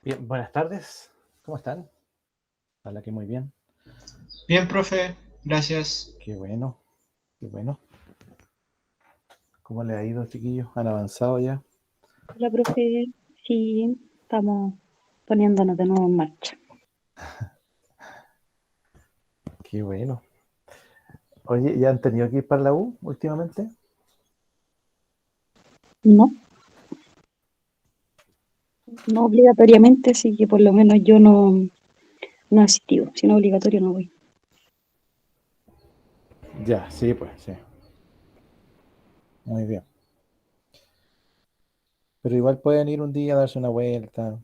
Bien, buenas tardes. ¿Cómo están? Habla que muy bien. Bien, profe, gracias. Qué bueno, qué bueno. ¿Cómo le ha ido, chiquillos? ¿Han avanzado ya? Hola, profe. Sí, estamos poniéndonos de nuevo en marcha. Qué bueno. Oye, ¿ya han tenido que ir para la U últimamente? No, no obligatoriamente, así que por lo menos yo no he asistido. Si no es obligatorio, no voy. Ya, sí, pues, sí. Muy bien. Pero igual pueden ir un día a darse una vuelta.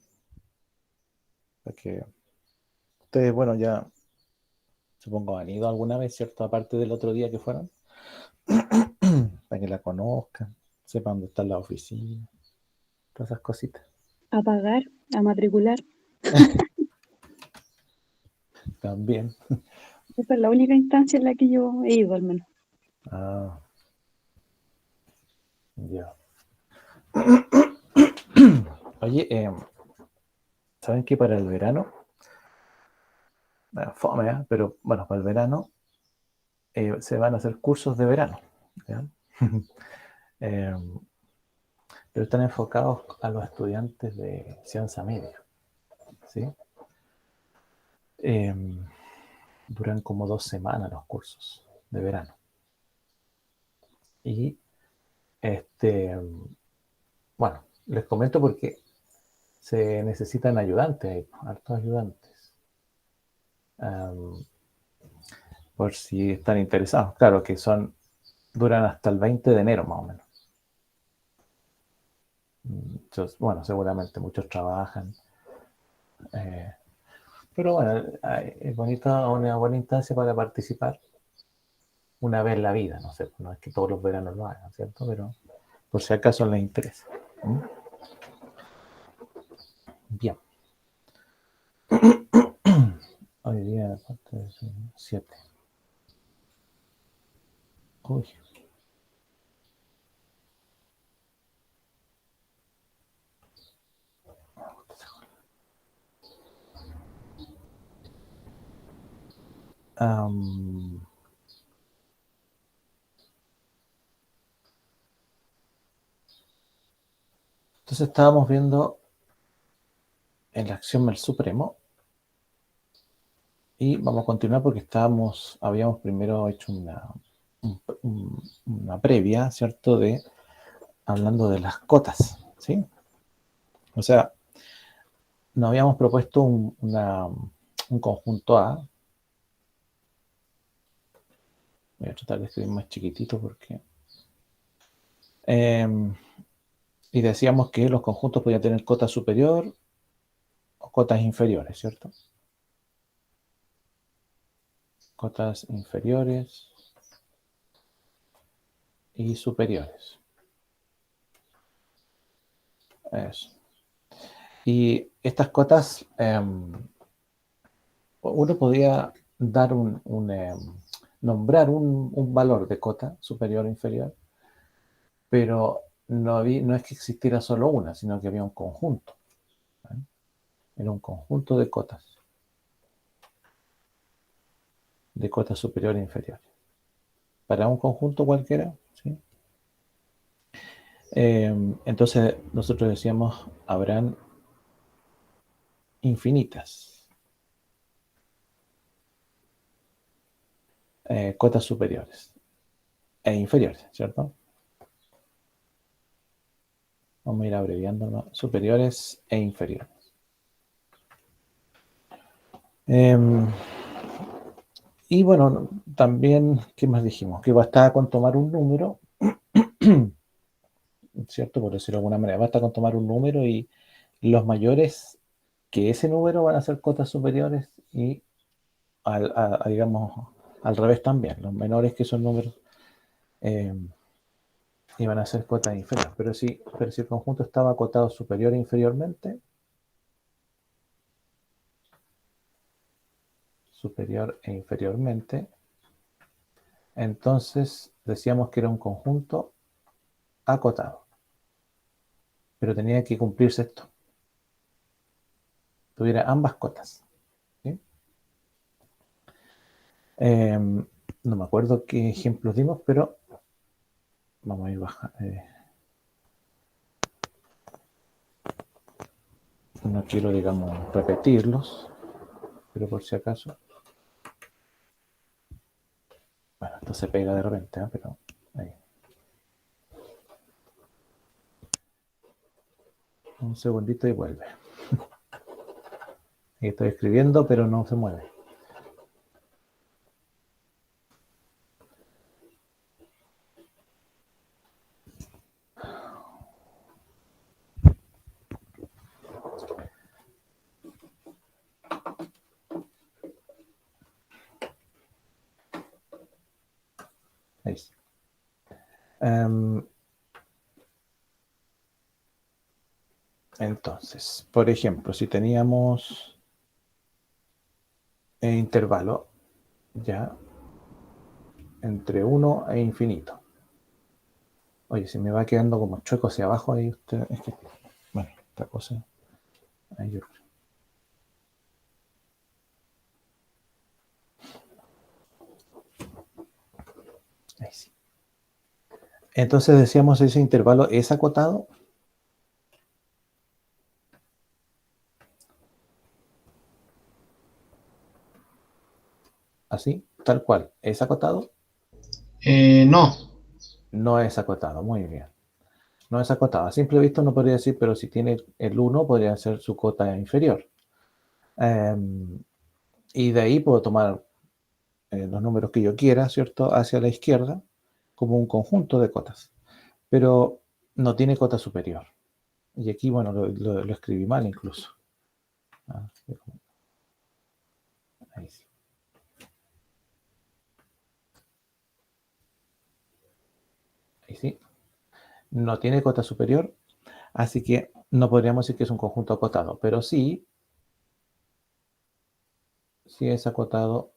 Porque ustedes, bueno, ya supongo han ido alguna vez, ¿cierto? Aparte del otro día que fueron. Para que la conozcan, sepan dónde está la oficina, todas esas cositas. A pagar, a matricular. También. Esa es la única instancia en la que yo he ido, al menos. Ah, ya. Oye, ¿saben que para el verano? Bueno, fome, ¿eh? Pero bueno, para el verano se van a hacer cursos de verano, ¿ya? Eh, pero están enfocados a los estudiantes de ciencia media, ¿sí? Eh, duran como 2 semanas los cursos de verano. Y bueno, les comento porque se necesitan ayudantes, hay hartos ayudantes, um, por si están interesados. Claro que duran hasta el 20 de enero más o menos. Entonces, bueno, seguramente muchos trabajan. eh, Pero bueno, es bonita, una buena instancia para participar una vez en la vida, no sé, no es que todos los veranos lo hagan, ¿cierto? Pero por si acaso les interesa. ¿Mm? Bien. Hoy día, ¿cuánto es? 7. Uy. Am, entonces estábamos viendo en la acción del Supremo y vamos a continuar porque habíamos primero hecho una previa, ¿cierto? Hablando de las cotas, ¿sí? O sea, nos habíamos propuesto un conjunto A. Voy a tratar de escribir más chiquitito porque... y decíamos que los conjuntos podían tener cota superior o cotas inferiores, ¿cierto? Cotas inferiores y superiores. Eso. Y estas cotas, uno podía dar nombrar un valor de cota superior o inferior, pero no es que existiera solo una, sino que había un conjunto. ¿Eh? Era un conjunto de cotas superior e inferior. Para un conjunto cualquiera, ¿sí? Entonces nosotros decíamos, habrán infinitas cotas superiores e inferiores, ¿cierto? Vamos a ir abreviando, superiores e inferiores. Y bueno, también, ¿qué más dijimos? Que bastaba con tomar un número, ¿cierto? Por decirlo de alguna manera, basta con tomar un número y los mayores que ese número van a ser cotas superiores y, digamos, al revés también. Los menores que esos números eh, iban a ser cotas inferiores. Pero si el conjunto estaba acotado superior e inferiormente, superior e inferiormente, entonces decíamos que era un conjunto acotado. Pero tenía que cumplirse esto. tuviera ambas cotas. ¿Sí? No me acuerdo qué ejemplos dimos, pero vamos a ir bajando. No quiero, digamos, repetirlos, pero por si acaso. Bueno, esto se pega de repente, ¿eh? Pero ahí. Un segundito y vuelve. Ahí estoy escribiendo, pero no se mueve. Ahí sí. Entonces, por ejemplo, si teníamos intervalo ya entre 1 e infinito. Oye, se me va quedando como chueco hacia abajo ahí usted. Es que, bueno, esta cosa. Ahí yo creo. Ahí sí. Entonces decíamos ese intervalo es acotado. Así, tal cual. ¿Es acotado? No. No es acotado, muy bien. No es acotado. A simple vista no podría decir, pero si tiene el 1 podría ser su cota inferior. Y de ahí puedo tomar los números que yo quiera, ¿cierto? Hacia la izquierda, como un conjunto de cotas. Pero no tiene cota superior. Y aquí, bueno, lo escribí mal incluso. Ahí sí. Ahí sí. No tiene cota superior, así que no podríamos decir que es un conjunto acotado, pero sí es acotado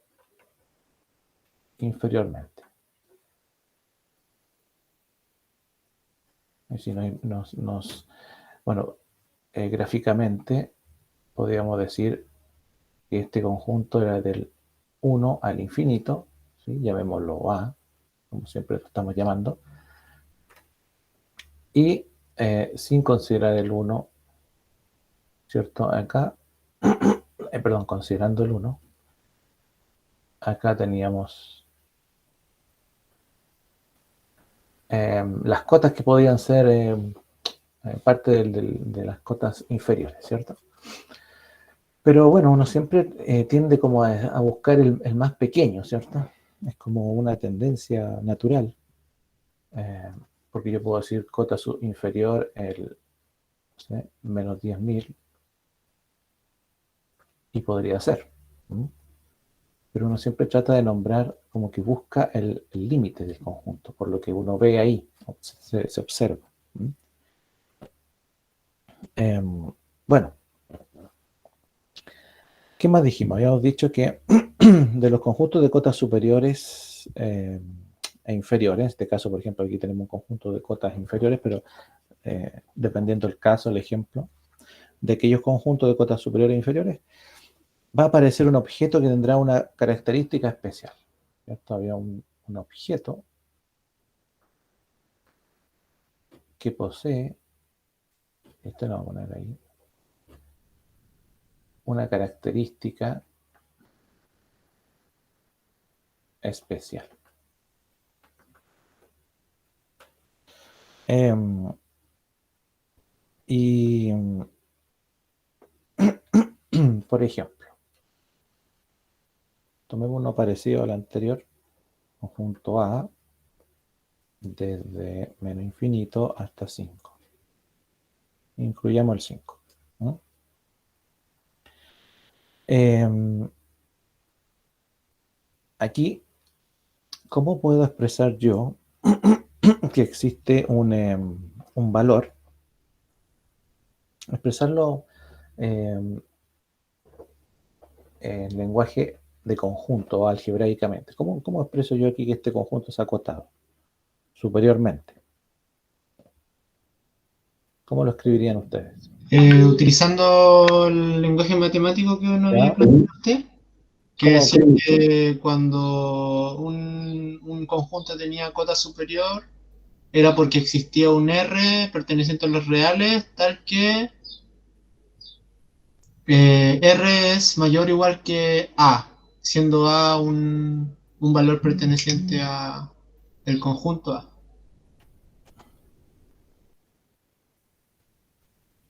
inferiormente. Y si bueno, gráficamente podríamos decir que este conjunto era del 1 al infinito, ¿sí? Llamémoslo A, como siempre lo estamos llamando, y sin considerar el 1, ¿cierto? Acá, perdón, considerando el 1, acá teníamos las cotas que podían ser parte de las cotas inferiores, ¿cierto? Pero bueno, uno siempre tiende como a buscar el más pequeño, ¿cierto? Es como una tendencia natural, porque yo puedo decir cota inferior el, no sé, menos 10.000 y podría ser. ¿Mm? Pero uno siempre trata de nombrar como que busca el límite del conjunto, por lo que uno ve ahí, se observa. ¿Mm? Bueno, ¿qué más dijimos? Habíamos dicho que de los conjuntos de cotas superiores e inferiores, en este caso, por ejemplo, aquí tenemos un conjunto de cotas inferiores, pero dependiendo del caso, el ejemplo, de aquellos conjuntos de cotas superiores e inferiores, va a aparecer un objeto que tendrá una característica especial. ¿Cierto? Había un objeto que posee, esto lo vamos a poner ahí, una característica especial. Y, por ejemplo, tomemos uno parecido al anterior, conjunto A, desde menos infinito hasta 5. Incluyamos el 5. ¿No? Aquí, ¿cómo puedo expresar yo que existe un valor? Expresarlo en lenguaje de conjunto, algebraicamente. ¿Cómo expreso yo aquí que este conjunto es acotado? Superiormente. ¿Cómo lo escribirían ustedes? Utilizando el lenguaje matemático que uno había ¿Ya? planteado usted, que ¿Cómo? decía que cuando un conjunto tenía cota superior era porque existía un R perteneciente a los reales, tal que R es mayor o igual que A, siendo A un valor perteneciente a el conjunto A.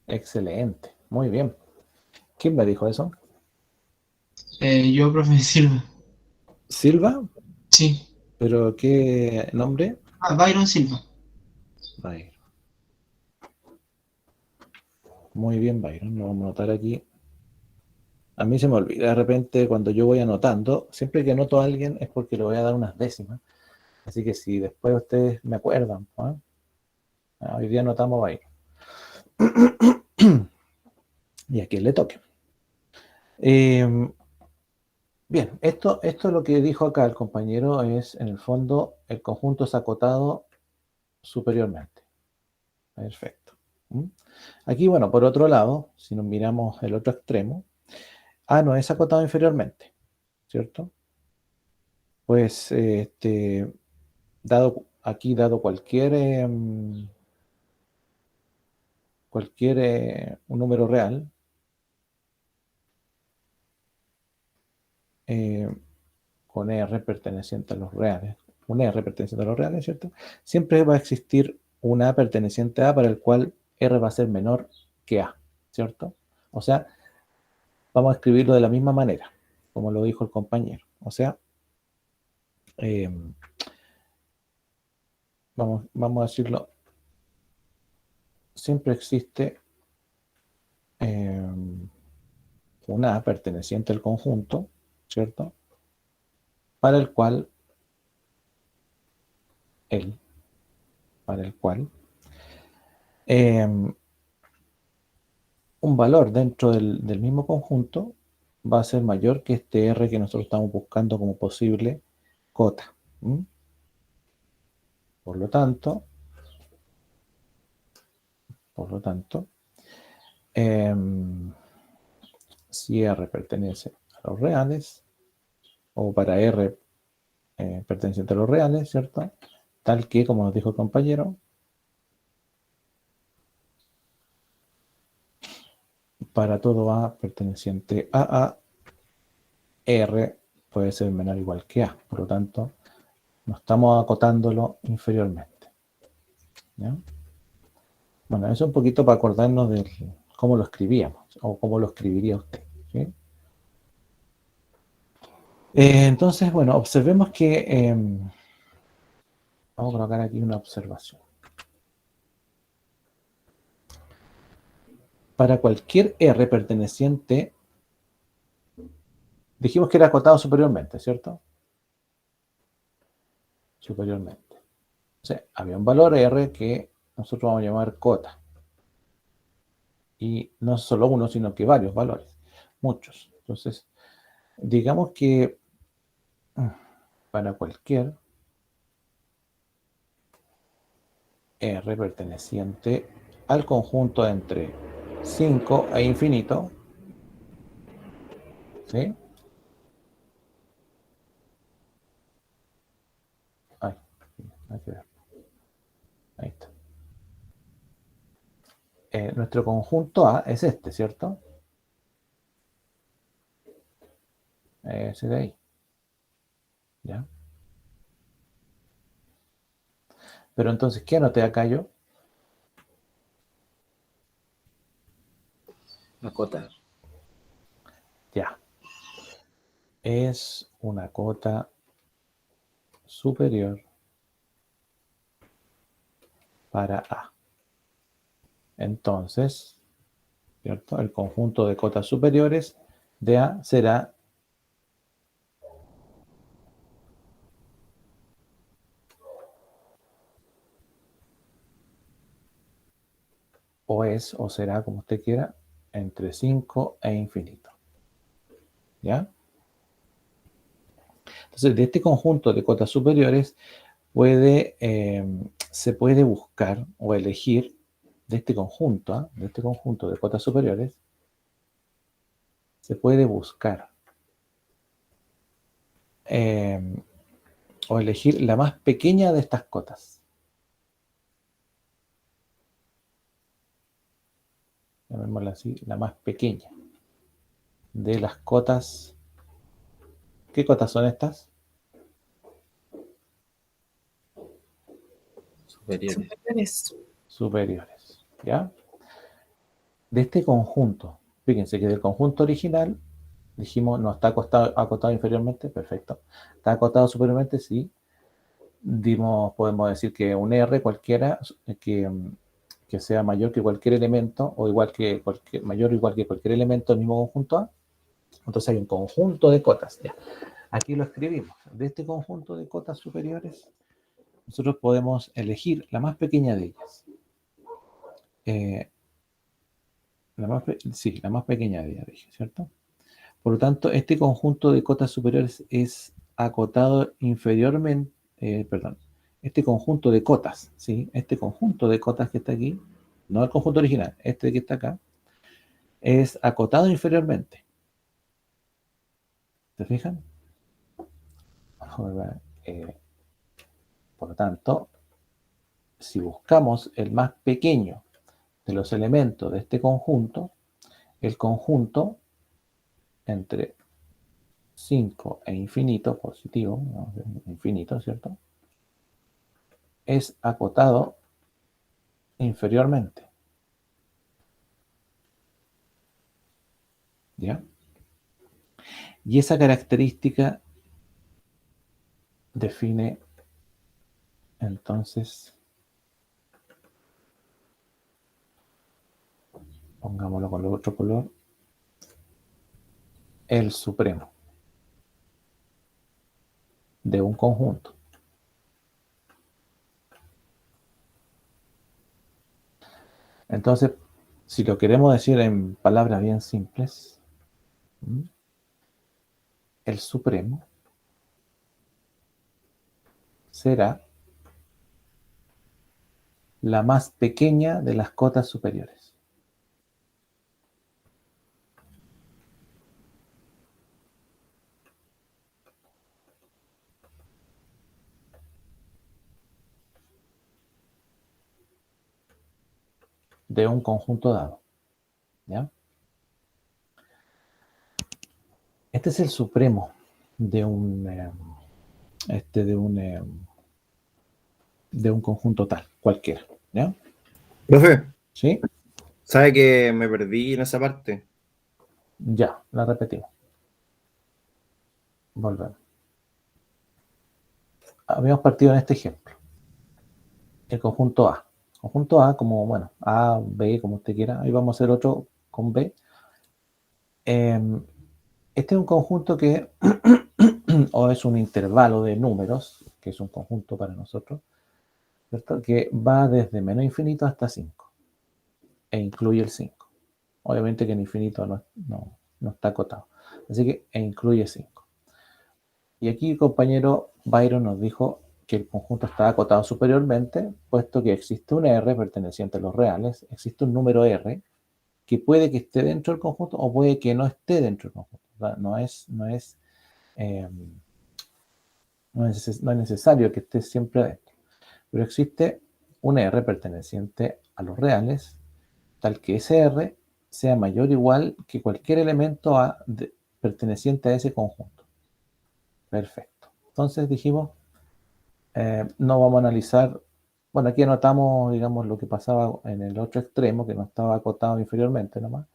Excelente, muy bien. ¿Quién me dijo eso? Yo, profe Silva. ¿Silva? Sí. ¿Pero qué nombre? Byron Silva. Byron. Muy bien, Byron. Lo vamos a anotar aquí. A mí se me olvida de repente cuando yo voy anotando. Siempre que anoto a alguien es porque le voy a dar unas décimas. Así que si después ustedes me acuerdan, ¿no? Hoy día anotamos Byron. Y a quien le toque. Bien, esto lo que dijo acá el compañero es, en el fondo, el conjunto es acotado superiormente. Perfecto. ¿Mm? Aquí, bueno, por otro lado, si nos miramos el otro extremo, A no es acotado inferiormente, ¿cierto? Pues, dado un número real, eh, con R perteneciente a los reales, un R perteneciente a los reales, ¿cierto? Siempre va a existir un A perteneciente a para el cual R va a ser menor que A, ¿cierto? O sea, vamos a escribirlo de la misma manera, como lo dijo el compañero. O sea, eh, vamos a decirlo, siempre existe un A perteneciente al conjunto, ¿cierto? Para el cual, él, para el cual, un valor dentro del mismo conjunto va a ser mayor que este R que nosotros estamos buscando como posible cota. ¿Mm? Por lo tanto, si R pertenece a los reales, o para R perteneciente a los reales, ¿cierto? Tal que, como nos dijo el compañero, para todo A perteneciente a R puede ser menor o igual que A. Por lo tanto, no estamos acotándolo inferiormente. ¿Ya? Bueno, eso un poquito para acordarnos de cómo lo escribíamos o cómo lo escribiría usted. ¿Sí? Entonces, bueno, observemos que vamos a colocar aquí una observación. Para cualquier R perteneciente, dijimos que era acotado superiormente, ¿cierto? Superiormente. O sea, había un valor R que nosotros vamos a llamar cota. Y no solo uno, sino que varios valores. Muchos. Entonces, digamos que para cualquier R perteneciente al conjunto entre 5 e infinito, ¿sí? Ay, hay que ver. Ahí está. Nuestro conjunto A es este, ¿cierto? Ese de ahí. ¿Ya? Pero entonces, ¿qué anoté acá yo? La cota. Ya. Es una cota superior para A. Entonces, ¿cierto? El conjunto de cotas superiores de A será o es o será, como usted quiera, entre 5 e infinito. ¿Ya? Entonces, de este conjunto de cotas superiores se puede buscar o elegir de este conjunto, de este conjunto de cotas superiores, se puede buscar o elegir la más pequeña de estas cotas. Llamémosla así, la más pequeña de las cotas. ¿Qué cotas son estas? Superiores. Superiores, ¿ya? De este conjunto, fíjense que del conjunto original, dijimos, no está acotado inferiormente, perfecto. Está acotado superiormente, sí. Podemos decir que un R cualquiera que sea mayor que cualquier elemento, o igual que mayor o igual que cualquier elemento del mismo conjunto A. Entonces hay un conjunto de cotas, ya. Aquí lo escribimos. De este conjunto de cotas superiores, nosotros podemos elegir la más pequeña de ellas. La más pequeña de ellas, dije, ¿cierto? Por lo tanto, este conjunto de cotas superiores es acotado inferiormente, perdón, este conjunto de cotas, ¿sí? Este conjunto de cotas que está aquí, no el conjunto original, este que está acá, es acotado inferiormente. ¿Se fijan? Por lo tanto, si buscamos el más pequeño de los elementos de este conjunto, el conjunto entre 5 e infinito, positivo, ¿no? Infinito, ¿cierto? Es acotado inferiormente. ¿Ya? Y esa característica define entonces, pongámoslo con el otro color, el supremo de un conjunto. Entonces, si lo queremos decir en palabras bien simples, el supremo será la más pequeña de las cotas superiores. De un conjunto dado. ¿Ya? Este es el supremo de de un conjunto tal, cualquiera. ¿Ya? Profe, ¿Sí? ¿sabe que me perdí en esa parte? Ya, la repetimos. Volvemos. Habíamos partido en este ejemplo. El conjunto A. Conjunto A como, bueno, A, B, como usted quiera. Ahí vamos a hacer otro con B. Este es un conjunto que, o es un intervalo de números, que es un conjunto para nosotros, ¿cierto? Que va desde menos infinito hasta 5, e incluye el 5. Obviamente que el infinito no está acotado. Así que, incluye 5. Y aquí el compañero Byron nos dijo que el conjunto está acotado superiormente, puesto que existe un R perteneciente a los reales, existe un número R que puede que esté dentro del conjunto o puede que no esté dentro del conjunto. O sea, no es necesario que esté siempre adentro. Pero existe un R perteneciente a los reales, tal que ese R sea mayor o igual que cualquier elemento perteneciente a ese conjunto. Perfecto. Entonces dijimos, no vamos a analizar, bueno, aquí anotamos, digamos, lo que pasaba en el otro extremo, que no estaba acotado inferiormente nomás,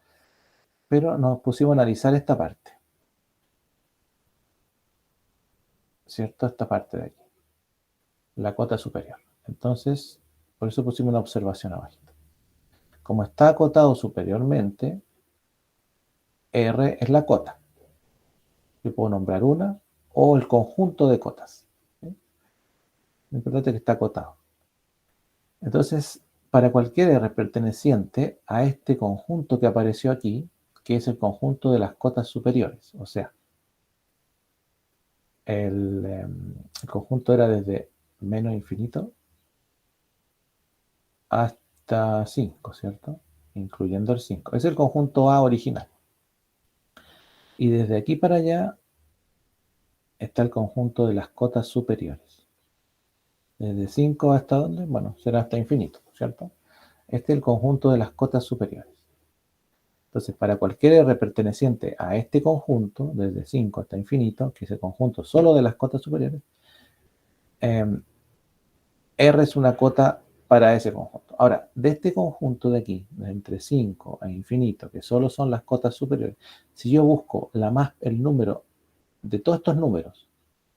pero nos pusimos a analizar esta parte, ¿cierto? Esta parte de aquí, la cota superior. Entonces, por eso pusimos una observación abajo. Como está acotado superiormente, R es la cota. Yo puedo nombrar una o el conjunto de cotas. ¿Sí? Lo importante es que está acotado. Entonces, para cualquier R perteneciente a este conjunto que apareció aquí, que es el conjunto de las cotas superiores, o sea, el conjunto era desde menos infinito hasta hasta 5, ¿cierto? Incluyendo el 5. Es el conjunto A original. Y desde aquí para allá está el conjunto de las cotas superiores. Desde 5 hasta dónde? Bueno, será hasta infinito, ¿cierto? Este es el conjunto de las cotas superiores. Entonces, para cualquier R perteneciente a este conjunto, desde 5 hasta infinito, que es el conjunto solo de las cotas superiores, R es una cota para ese conjunto. Ahora, de este conjunto de aquí, de entre 5 e infinito, que solo son las cotas superiores, si yo busco el número de todos estos números,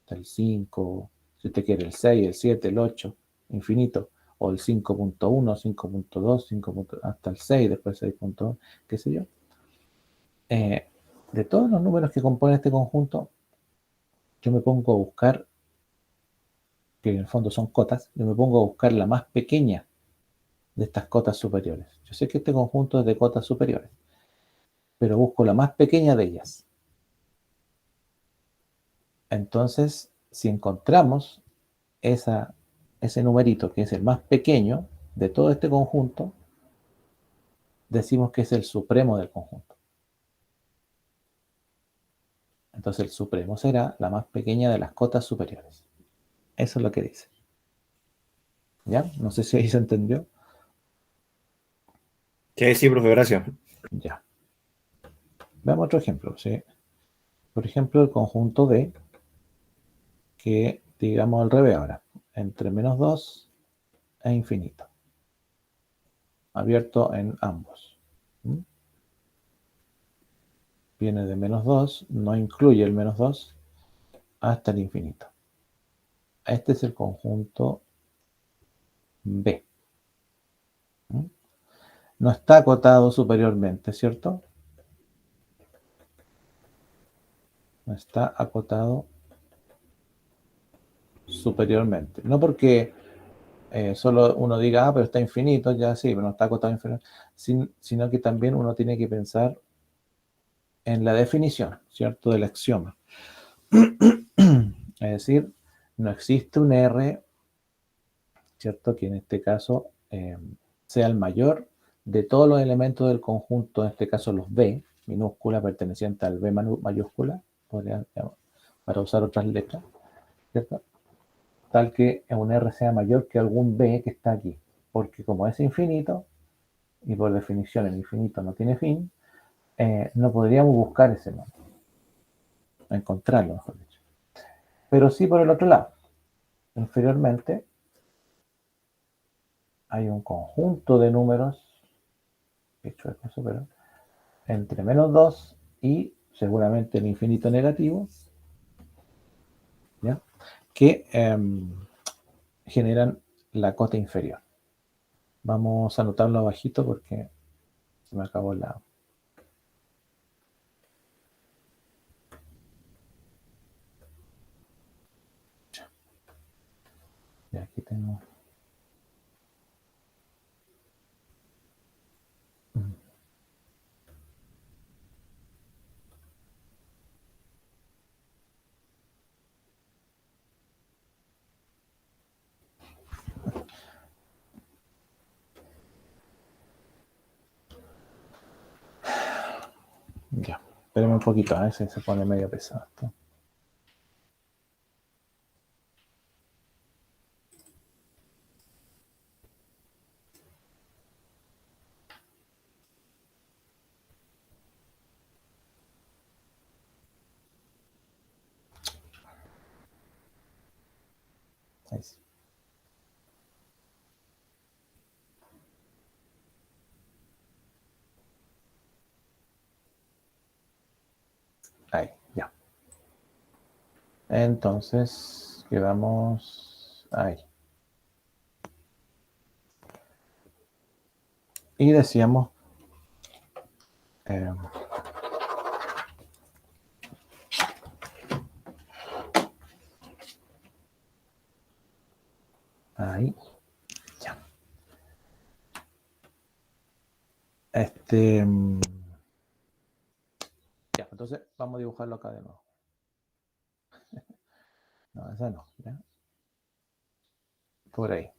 el 5, si usted quiere el 6, el 7, el 8, infinito, o el 5.1, 5.2, 5. Hasta el 6, después 6.1, qué sé yo. De todos los números que componen este conjunto, yo me pongo a buscar, que en el fondo son cotas, yo me pongo a buscar la más pequeña de estas cotas superiores. Yo sé que este conjunto es de cotas superiores, pero busco la más pequeña de ellas. Entonces, si encontramos ese numerito que es el más pequeño de todo este conjunto, decimos que es el supremo del conjunto. Entonces el supremo será la más pequeña de las cotas superiores. Eso es lo que dice. ¿Ya? No sé si ahí se entendió. Sí, profe, gracias. Ya. Veamos otro ejemplo. ¿Sí? Por ejemplo, el conjunto D, que digamos al revés ahora, entre menos 2 e infinito. Abierto en ambos. ¿Mm? Viene de menos 2, no incluye el menos 2, hasta el infinito. Este es el conjunto B. ¿Mm? No está acotado superiormente, ¿cierto? No está acotado superiormente. No porque solo uno diga, pero está infinito, ya sí, pero no está acotado infinito, sino que también uno tiene que pensar en la definición, ¿cierto? Del axioma. Es decir, no existe un R, ¿cierto? Que en este caso sea el mayor de todos los elementos del conjunto, en este caso los B, minúscula perteneciente al B mayúscula, para usar otras letras, ¿cierto? Tal que un R sea mayor que algún B que está aquí, porque como es infinito, y por definición el infinito no tiene fin, no podríamos buscar ese nombre, encontrarlo, mejor dicho. Pero sí por el otro lado, inferiormente, hay un conjunto de números, hecho de eso, pero entre menos 2 y seguramente el infinito negativo, ¿ya? Que generan la cota inferior. Vamos a anotarlo abajito porque se me acabó la... Y aquí tengo... Ya, espérame un poquito, a veces se pone medio pesado esto. Ahí sí. Ahí, ya. Entonces, quedamos ahí. Y decíamos... ahí, ya. Ya, entonces vamos a dibujarlo acá de nuevo. No, esa no, ¿ya? Por ahí.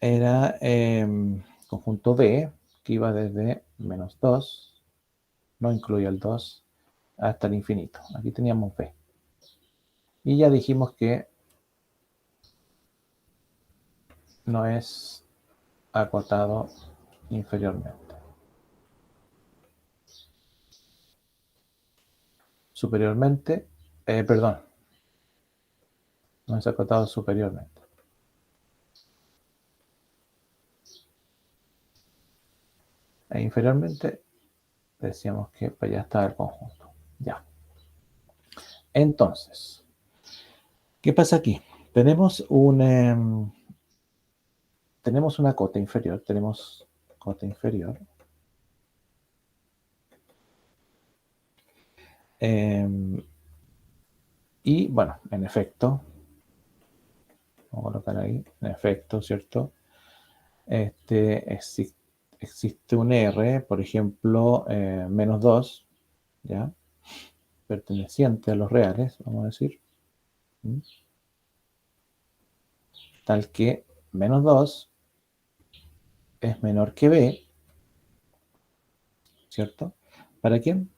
Era conjunto B, que iba desde menos 2, no incluye el 2, hasta el infinito. Aquí teníamos B. Y ya dijimos que no es acotado inferiormente. Superiormente, perdón, no es acotado superiormente. E inferiormente decíamos que para allá está el conjunto. Ya. Entonces, ¿qué pasa aquí? Tenemos tenemos una cota inferior. Tenemos cota inferior. Y bueno, en efecto, vamos a colocar ahí, en efecto, ¿cierto? Existe un R, por ejemplo, menos 2, ¿ya? Perteneciente a los reales, vamos a decir. ¿Mm? Tal que menos 2 es menor que B, ¿cierto? ¿Para quién?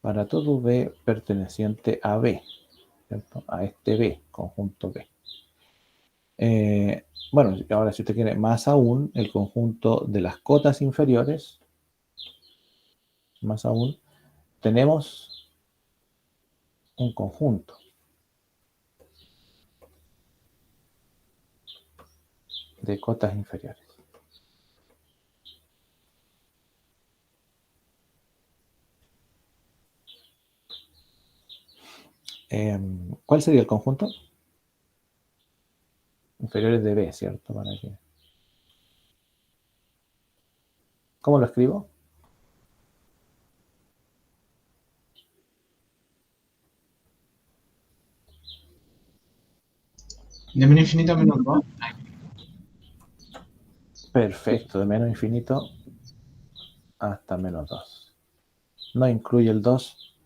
Para todo B perteneciente a B, ¿cierto? A este B, conjunto B. Bueno, ahora si usted quiere más aún, el conjunto de las cotas inferiores, más aún, tenemos un conjunto de cotas inferiores. ¿Cuál sería el conjunto? Inferiores de B, ¿cierto? Para que... ¿Cómo lo escribo? De menos infinito a menos 2. Perfecto, de menos infinito hasta menos 2. No incluye el 2.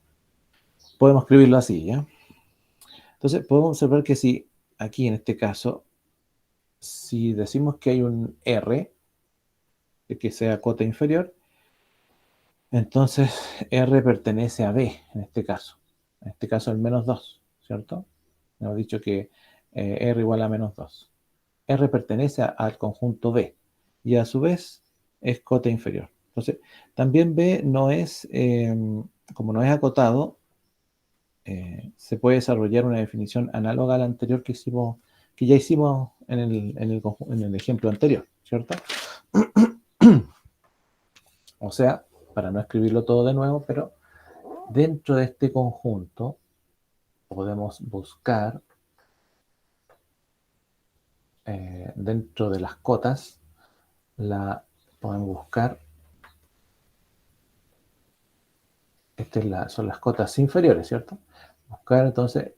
Podemos escribirlo así, ¿ya? Entonces, podemos observar que si aquí en este caso, si decimos que hay un R, de que sea cota inferior, entonces R pertenece a B en este caso. En este caso el menos 2, ¿cierto? Hemos dicho que R igual a menos 2. R pertenece al conjunto B y a su vez es cota inferior. Entonces, también B no es, como no es acotado, se puede desarrollar una definición análoga a la anterior que ya hicimos en el ejemplo anterior, ¿cierto? O sea, para no escribirlo todo de nuevo, pero dentro de este conjunto podemos buscar, dentro de las cotas, podemos buscar, son las cotas inferiores, ¿cierto? Buscar entonces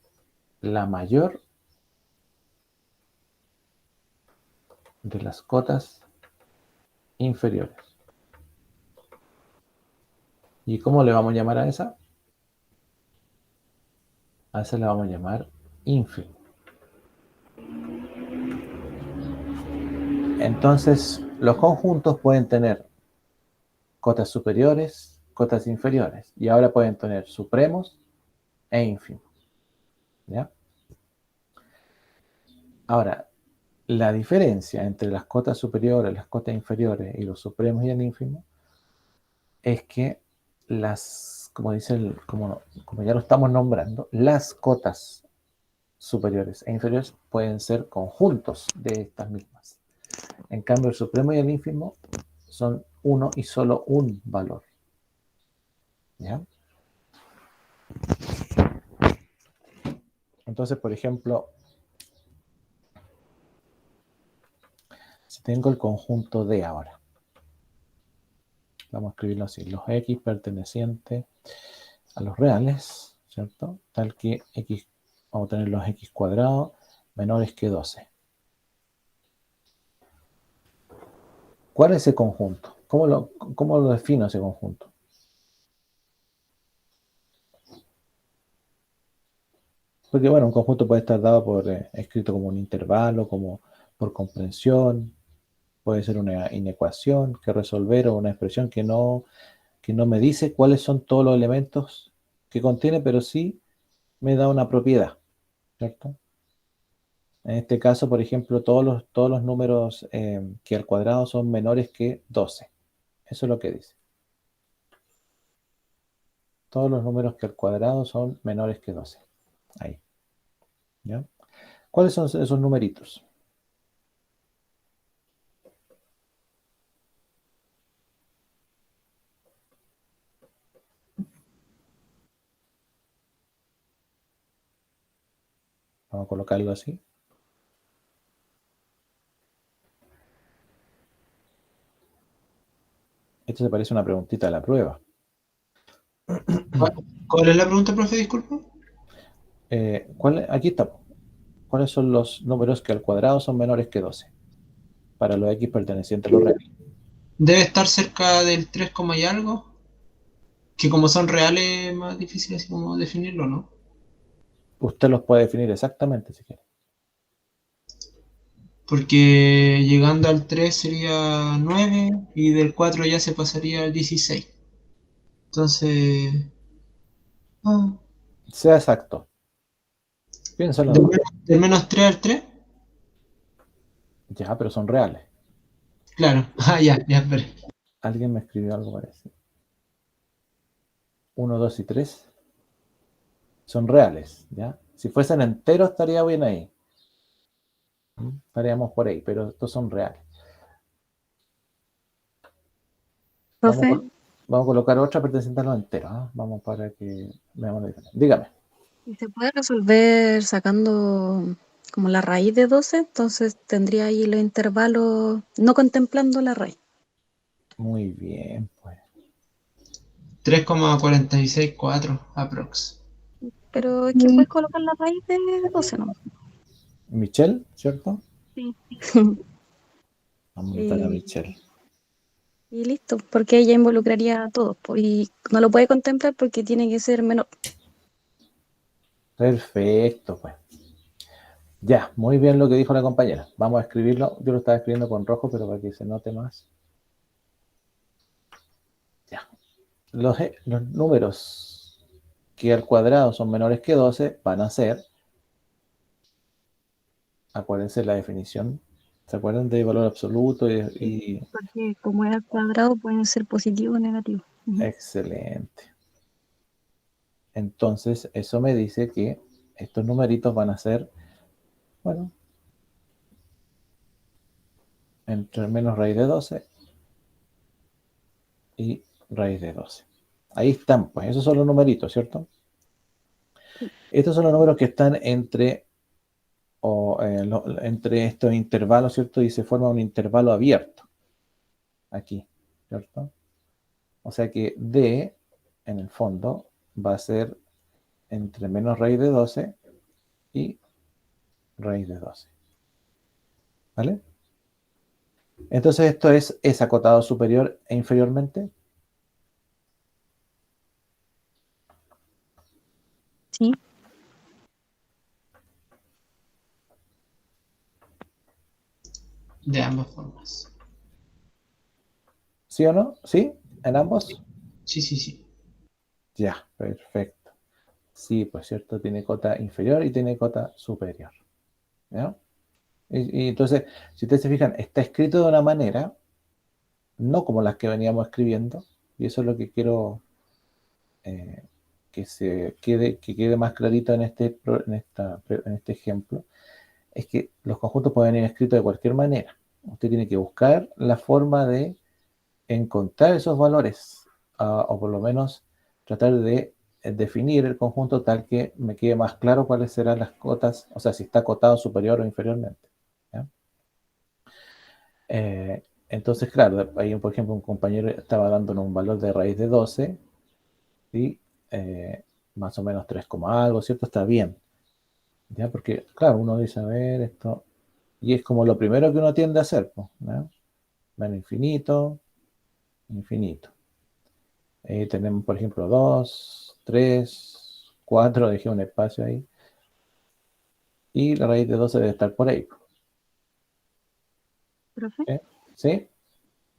la mayor de las cotas inferiores. ¿Y cómo le vamos a llamar a esa? A esa le vamos a llamar ínfimo. Entonces, los conjuntos pueden tener cotas superiores, cotas inferiores, y ahora pueden tener supremos e ínfimos. ¿Ya? Ahora, la diferencia entre las cotas superiores, las cotas inferiores y los supremos y el ínfimo es que como dice como ya lo estamos nombrando, las cotas superiores e inferiores pueden ser conjuntos de estas mismas. En cambio, el supremo y el ínfimo son uno y solo un valor. ¿Ya? Entonces, por ejemplo, si tengo el conjunto D ahora, vamos a escribirlo así, los X pertenecientes a los reales, ¿cierto? Tal que X, vamos a tener los X cuadrados menores que 12. ¿Cuál es ese conjunto? ¿Cómo lo defino ese conjunto? Porque bueno, un conjunto puede estar dado escrito como un intervalo, como por comprensión, puede ser una inecuación que resolver o una expresión que no me dice cuáles son todos los elementos que contiene, pero sí me da una propiedad, ¿cierto? En este caso, por ejemplo, todos los números que al cuadrado son menores que 12. Eso es lo que dice. Todos los números que al cuadrado son menores que 12. Ahí. ¿Ya? ¿Cuáles son esos numeritos? Vamos a colocarlo así. Esto se parece a una preguntita de la prueba. ¿Cuál es la pregunta, profe? Disculpa. Aquí está. ¿Cuáles son los números que al cuadrado son menores que 12? Para los x pertenecientes a los reales. Debe estar cerca del 3, y algo. Que como son reales, es más difícil así como definirlo, ¿no? Usted los puede definir exactamente si quiere. Porque llegando al 3 sería 9 y del 4 ya se pasaría al 16. Entonces, ah, Sea exacto. Piénsalo del nomás. menos, del menos 3 al 3, Ya, pero son reales. claro. Ya, espera. Alguien me escribió algo parecido. 1, 2 y 3 son reales, ¿ya? Si fuesen enteros estaría bien ahí. Estaríamos por ahí, pero estos son reales. Vamos a, Profe, vamos a colocar otra perteneciente a los enteros, ¿ah? Vamos para que veamos la diferencia. Dígame. ¿y se puede resolver sacando como la raíz de 12? Entonces tendría ahí los intervalos no contemplando la raíz. Muy bien, pues. 3,464 aprox. Pero es que puedes colocar la raíz de 12, ¿no? Michelle, ¿cierto? Sí. Vamos a anotar a Michelle. Y listo, porque ella involucraría a todos, po, y no lo puede contemplar porque tiene que ser menor. Perfecto, pues. Ya, muy bien lo que dijo la compañera. Vamos a escribirlo. Yo lo estaba escribiendo con rojo, pero para que se note más. Ya. Los números que al cuadrado son menores que 12 van a ser, acuérdense la definición, ¿se acuerdan de valor absoluto? Porque como es al cuadrado pueden ser positivo o negativo. Ujú. Excelente. Entonces, eso me dice que estos numeritos van a ser, bueno, entre menos raíz de 12 y raíz de 12. Ahí están, pues esos son los numeritos, ¿cierto? Estos son los números que están entre entre estos intervalos, ¿cierto? Y se forma un intervalo abierto aquí, ¿cierto? O sea que D, en el fondo, va a ser entre menos raíz de 12 y raíz de 12. ¿Vale? Entonces esto es acotado superior e inferiormente. Sí, De ambas formas. ¿Sí o no? ¿Sí? ¿En ambos? Sí. Ya, perfecto. Sí, pues cierto, tiene cota inferior y tiene cota superior. ¿Ya? Y entonces, si ustedes se fijan, está escrito de una manera, no como las que veníamos escribiendo, y eso es lo que quiero eh, que quede más clarito en este ejemplo, es que los conjuntos pueden ir escritos de cualquier manera. Usted tiene que buscar la forma de encontrar esos valores, o por lo menos tratar de definir el conjunto tal que me quede más claro cuáles serán las cotas, o sea, si está acotado superior o inferiormente. ¿Ya? Entonces, claro, ahí, por ejemplo, un compañero estaba dándonos un valor de raíz de 12 y más o menos 3, algo, ¿cierto? Está bien. ¿Ya? Porque, claro, uno dice, a ver, esto, y es como lo primero que uno tiende a hacer, pues, ¿no? Menos infinito, infinito. Tenemos, por ejemplo, 2, 3, 4, dejé un espacio ahí. Y la raíz de 12 debe estar por ahí. Profe, ¿Sí?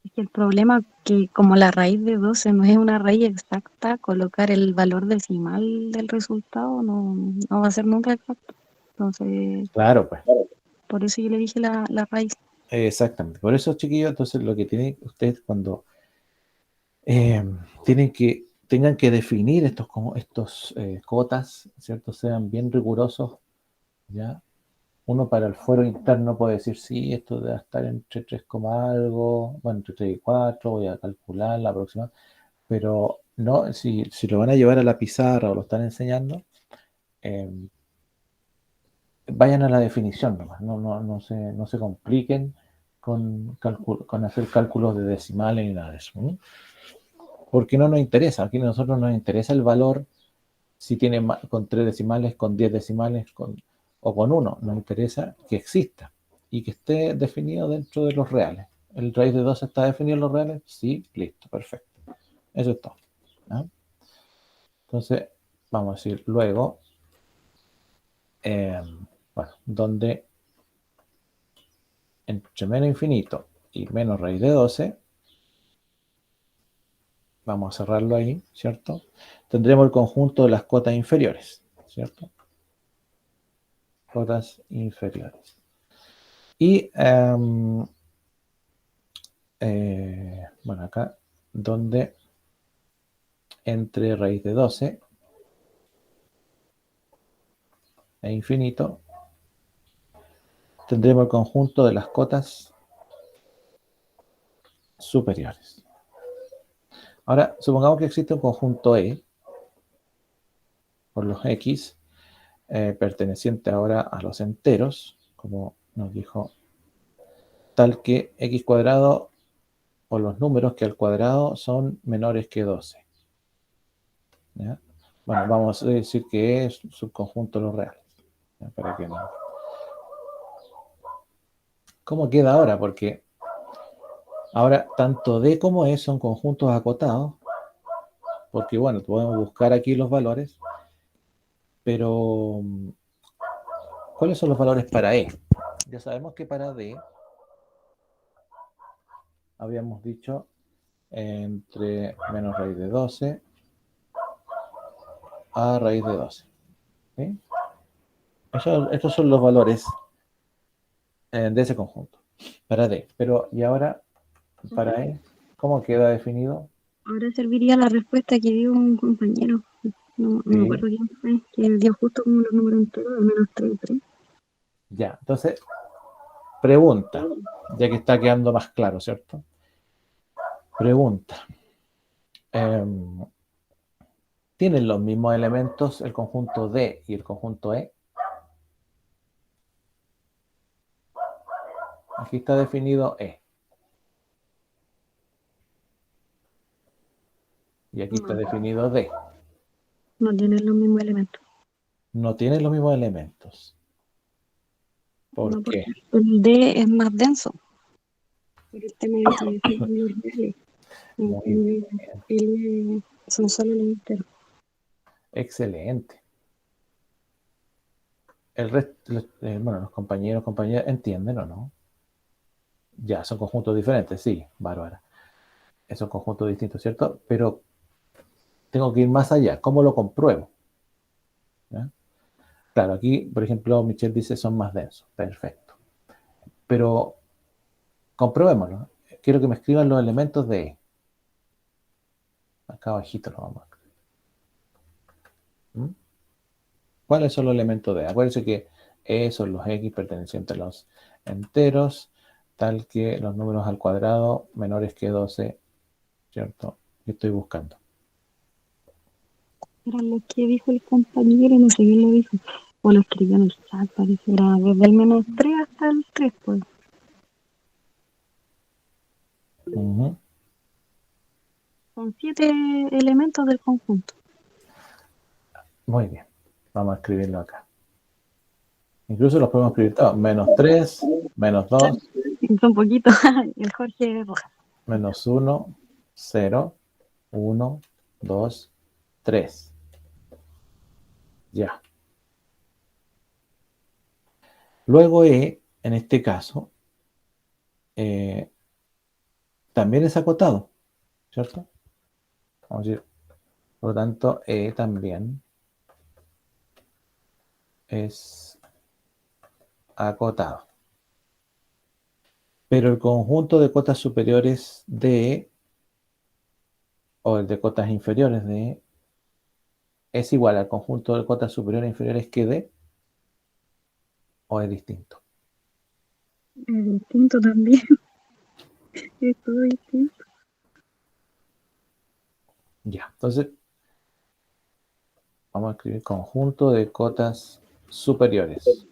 es que el problema es que como la raíz de 12 no es una raíz exacta, colocar el valor decimal del resultado no va a ser nunca exacto. Entonces, Claro, pues. por eso yo le dije la raíz. Exactamente. Por eso, chiquillos, entonces lo que tienen ustedes cuando tengan que definir estos cotas, ¿cierto? Sean bien rigurosos, ¿ya? Uno para el fuero interno puede decir, sí, esto debe estar entre 3, algo, bueno, entre 3 y 4, voy a calcular la próxima, pero no, si lo van a llevar a la pizarra o lo están enseñando, eh, vayan a la definición nomás, no se compliquen con hacer cálculos de decimales ni nada de eso, ¿no? Porque no nos interesa, aquí a nosotros nos interesa el valor, si tiene con 3 decimales, con 10 decimales, o con 1, nos interesa que exista y que esté definido dentro de los reales. ¿El raíz de 2 está definido en los reales? Sí, listo, perfecto. Eso es todo, ¿no? Entonces, vamos a decir luego, bueno, donde entre menos infinito y menos raíz de 12, vamos a cerrarlo ahí, ¿cierto? Tendremos el conjunto de las cotas inferiores, ¿cierto? Cotas inferiores. Y, bueno, acá, donde entre raíz de 12 e infinito, tendremos el conjunto de las cotas superiores. Ahora, supongamos que existe un conjunto E por los X, perteneciente ahora a los enteros, como nos dijo, tal que X cuadrado o los números que al cuadrado son menores que 12. ¿Ya? Bueno, vamos a decir que es subconjunto de los reales. ¿Ya? Para que no. ¿Cómo queda ahora? Porque ahora tanto D como E son conjuntos acotados, porque bueno, podemos buscar aquí los valores, pero ¿cuáles son los valores para E? Ya sabemos que para D habíamos dicho entre menos raíz de 12 a raíz de 12. ¿Sí? Estos son los valores de ese conjunto, para D. Pero, ¿y ahora para E? ¿Cómo queda definido? Ahora serviría la respuesta que dio un compañero, no me acuerdo quién fue, que dio justo como los números enteros, al menos 3 y 3. Ya, entonces, pregunta, ya que está quedando más claro, ¿cierto? Pregunta. ¿Tienen los mismos elementos el conjunto D y el conjunto E? Aquí está definido E. Y aquí está definido D. No tienen los mismos elementos. No tienen los mismos elementos. ¿Por No, qué? porque el D es más denso. Por el tema de que son los reales. Muy bien. Son solo los enteros. Excelente. El resto, bueno, los compañeros, compañeras, ¿entienden o no? Ya, son conjuntos diferentes, sí, Bárbara. Son conjuntos distintos, ¿cierto? Pero tengo que ir más allá. ¿Cómo lo compruebo? ¿Ya? Claro, aquí, por ejemplo, Michelle dice son más densos. Perfecto. Pero comprobémoslo. Quiero que me escriban los elementos de E. Acá abajito lo vamos a escribir. ¿Cuáles son los elementos de E? Acuérdense que E son los X pertenecientes a los enteros, tal que los números al cuadrado menores que 12, ¿cierto? Que estoy buscando. Era lo que dijo el compañero, no sé quién lo dijo. O lo escribió en el chat, parece. Era desde el menos 3 hasta el 3, pues. Son 7 elementos del conjunto. Muy bien. Vamos a escribirlo acá. Incluso los podemos escribir todos. Menos 3, menos 2, Son poquitos. El Jorge Rojas. menos 1, 0, 1, 2, 3. Ya. Luego E, en este caso, también es acotado, ¿cierto? Vamos a decir, por lo tanto, E también es acotado. Pero el conjunto de cotas superiores de E o el de cotas inferiores de E es igual al conjunto de cotas superiores e inferiores que D o es distinto. Es distinto también. Es todo distinto. Ya, entonces vamos a escribir conjunto de cotas superiores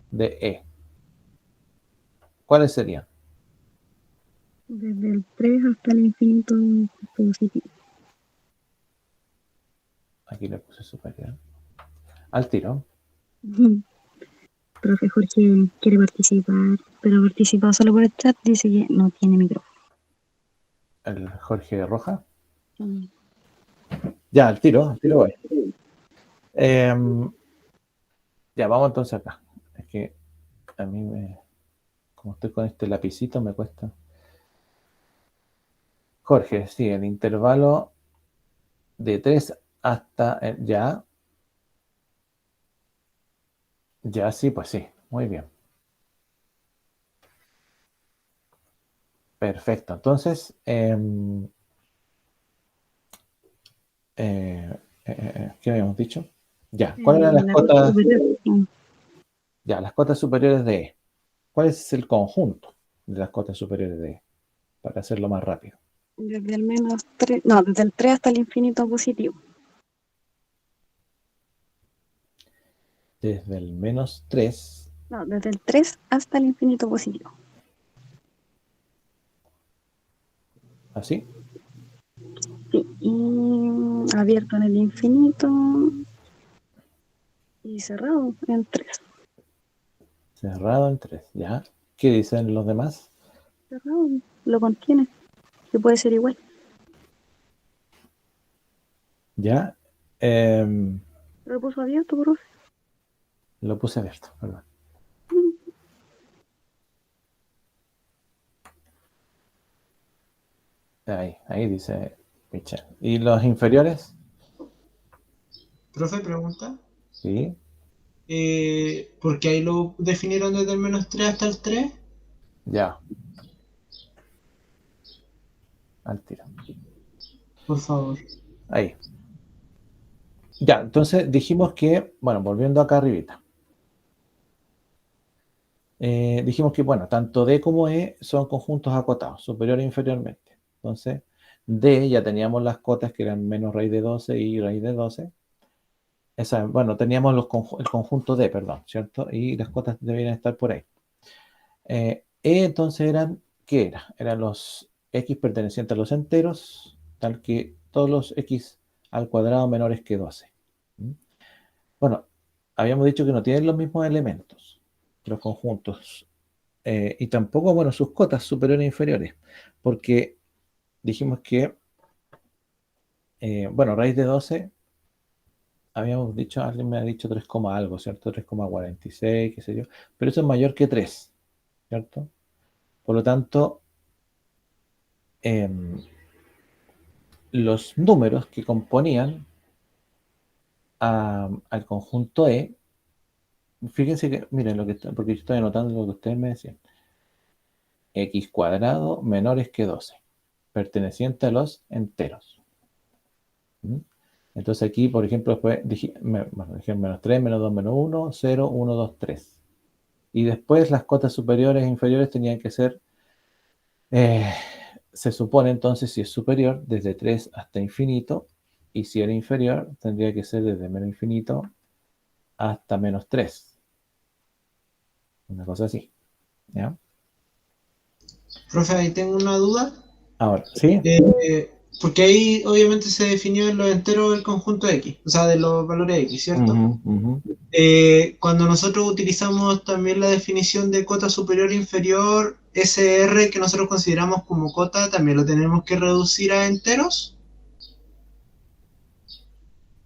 de E. ¿Cuáles serían? Desde el 3 hasta el infinito positivo. Aquí le puse superior. Al tiro. Profe Jorge quiere participar, pero ha participado solo por el chat. Dice que no tiene micrófono. El Jorge Roja. Mm. Ya, al tiro voy. Ya, vamos entonces acá. Es que a mí, como estoy con este lapicito, me cuesta. Jorge, sí, el intervalo de 3 hasta ya. Ya, sí, pues sí. Muy bien. Perfecto. Entonces, ¿qué habíamos dicho? Ya, ¿cuáles eran las La cosa cotas? superior. Ya, las cotas superiores de E. ¿Cuál es el conjunto de las cotas superiores de E? Para hacerlo más rápido. Desde el menos 3, no, desde el 3 hasta el infinito positivo. Desde el menos 3, No, desde el 3 hasta el infinito positivo. así. Sí, y abierto en el infinito y cerrado en 3. Cerrado en 3, ¿ya? ¿Qué dicen los demás? Cerrado, lo contiene, que puede ser igual. ¿Ya? Lo puso abierto, profe. Lo puse abierto, perdón. Ahí dice Michel. ¿Y los inferiores? Profe, pregunta. Sí. ¿Por qué ahí lo definieron desde el menos 3 hasta el 3? Ya. Al tiro. Por favor. Ahí. Ya, entonces dijimos que, bueno, volviendo acá arribita. Dijimos que, bueno, tanto D como E son conjuntos acotados, superior e inferiormente. Entonces, D ya teníamos las cotas que eran menos raíz de 12 y raíz de 12. Bueno, teníamos el conjunto D, perdón, ¿cierto? Y las cotas deberían estar por ahí. E entonces ¿qué era? Eran los X pertenecientes a los enteros, tal que todos los X al cuadrado menores que 12. ¿Mm? Bueno, habíamos dicho que no tienen los mismos elementos, los conjuntos, y tampoco, bueno, sus cotas superiores e inferiores, porque dijimos que, bueno, raíz de 12, habíamos dicho, alguien me ha dicho 3, algo, ¿cierto? 3,46, qué sé yo, pero eso es mayor que 3, ¿cierto? Por lo tanto, los números que componían al conjunto E, fíjense que, miren, porque yo estoy anotando lo que ustedes me decían, X cuadrado menores que 12, perteneciente a los enteros. ¿Mm? Entonces aquí, por ejemplo, después dije menos 3, menos 2, menos 1, 0, 1, 2, 3. Y después las cotas superiores e inferiores tenían que ser, se supone entonces, si es superior, desde 3 hasta infinito, y si era inferior, tendría que ser desde menos infinito hasta menos 3. Una cosa así. ¿Ya? Profe, ahí tengo una duda. Ahora, ¿sí? Porque ahí obviamente se definió en los enteros el conjunto X, o sea, de los valores X, ¿cierto? Cuando nosotros utilizamos también la definición de cota superior e inferior, ese R que nosotros consideramos como cota, ¿también lo tenemos que reducir a enteros?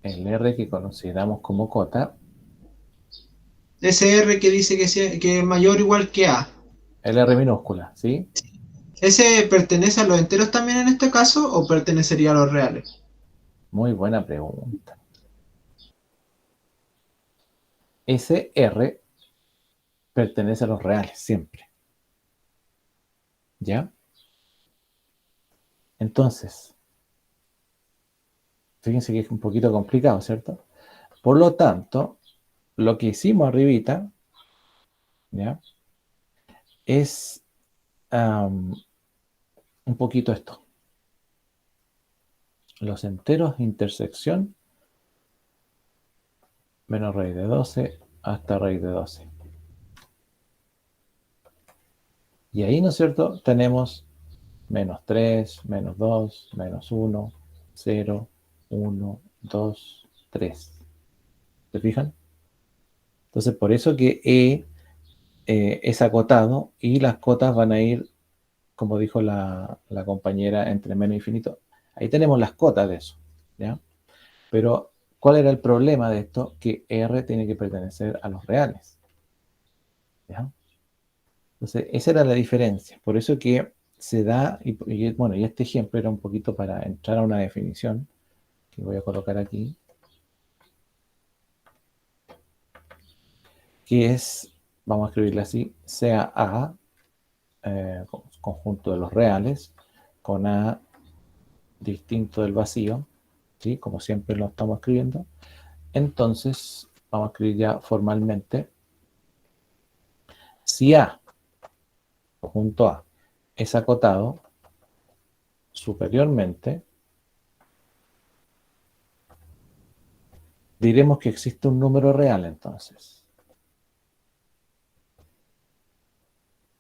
El R que consideramos como cota, Ese R que dice que es mayor o igual que A. El R minúscula, ¿sí? ¿Ese pertenece a los enteros también en este caso o pertenecería a los reales? Muy buena pregunta. Ese R pertenece a los reales, siempre. ¿Ya? Entonces, fíjense que es un poquito complicado, ¿cierto? Por lo tanto, lo que hicimos arribita, ¿ya? Es un poquito esto. Los enteros intersección menos raíz de 12 hasta raíz de 12. Y ahí, ¿no es cierto? Tenemos menos 3, menos 2, menos 1, 0, 1, 2, 3. ¿Se fijan? Entonces, por eso que es acotado y las cotas van a ir, como dijo la compañera, entre menos infinito. Ahí tenemos las cotas de eso, ¿ya? Pero, ¿cuál era el problema de esto? Que R tiene que pertenecer a los reales, ¿ya? Entonces, esa era la diferencia. Por eso que se da, bueno, y este ejemplo era un poquito para entrar a una definición, que voy a colocar aquí, que es, vamos a escribirla así, sea A, conjunto de los reales, con A distinto del vacío, ¿sí? Como siempre lo estamos escribiendo. Entonces, vamos a escribir ya formalmente, si A, conjunto A, es acotado superiormente, diremos que existe un número real entonces.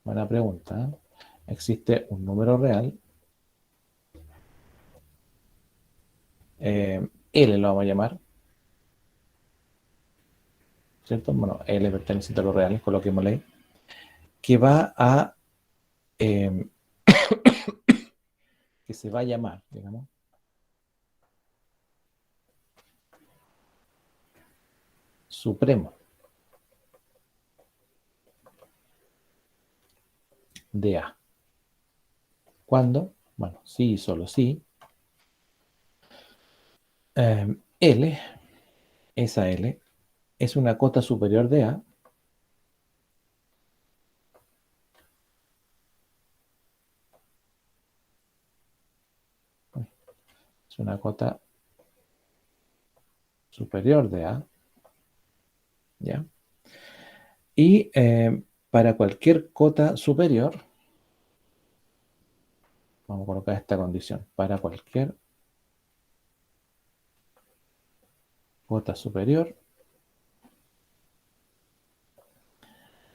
Buena pregunta, ¿eh? Existe un número real. L lo vamos a llamar, ¿cierto? Bueno, L perteneciente a los reales, coloquémosle ahí, que va a, que se va a llamar, digamos, supremo de A. ¿Cuándo? Bueno, sí y solo sí. L, esa L, es una cota superior de A. Es una cota superior de A. ¿Ya? Y para cualquier cota superior, vamos a colocar esta condición, para cualquier cota superior,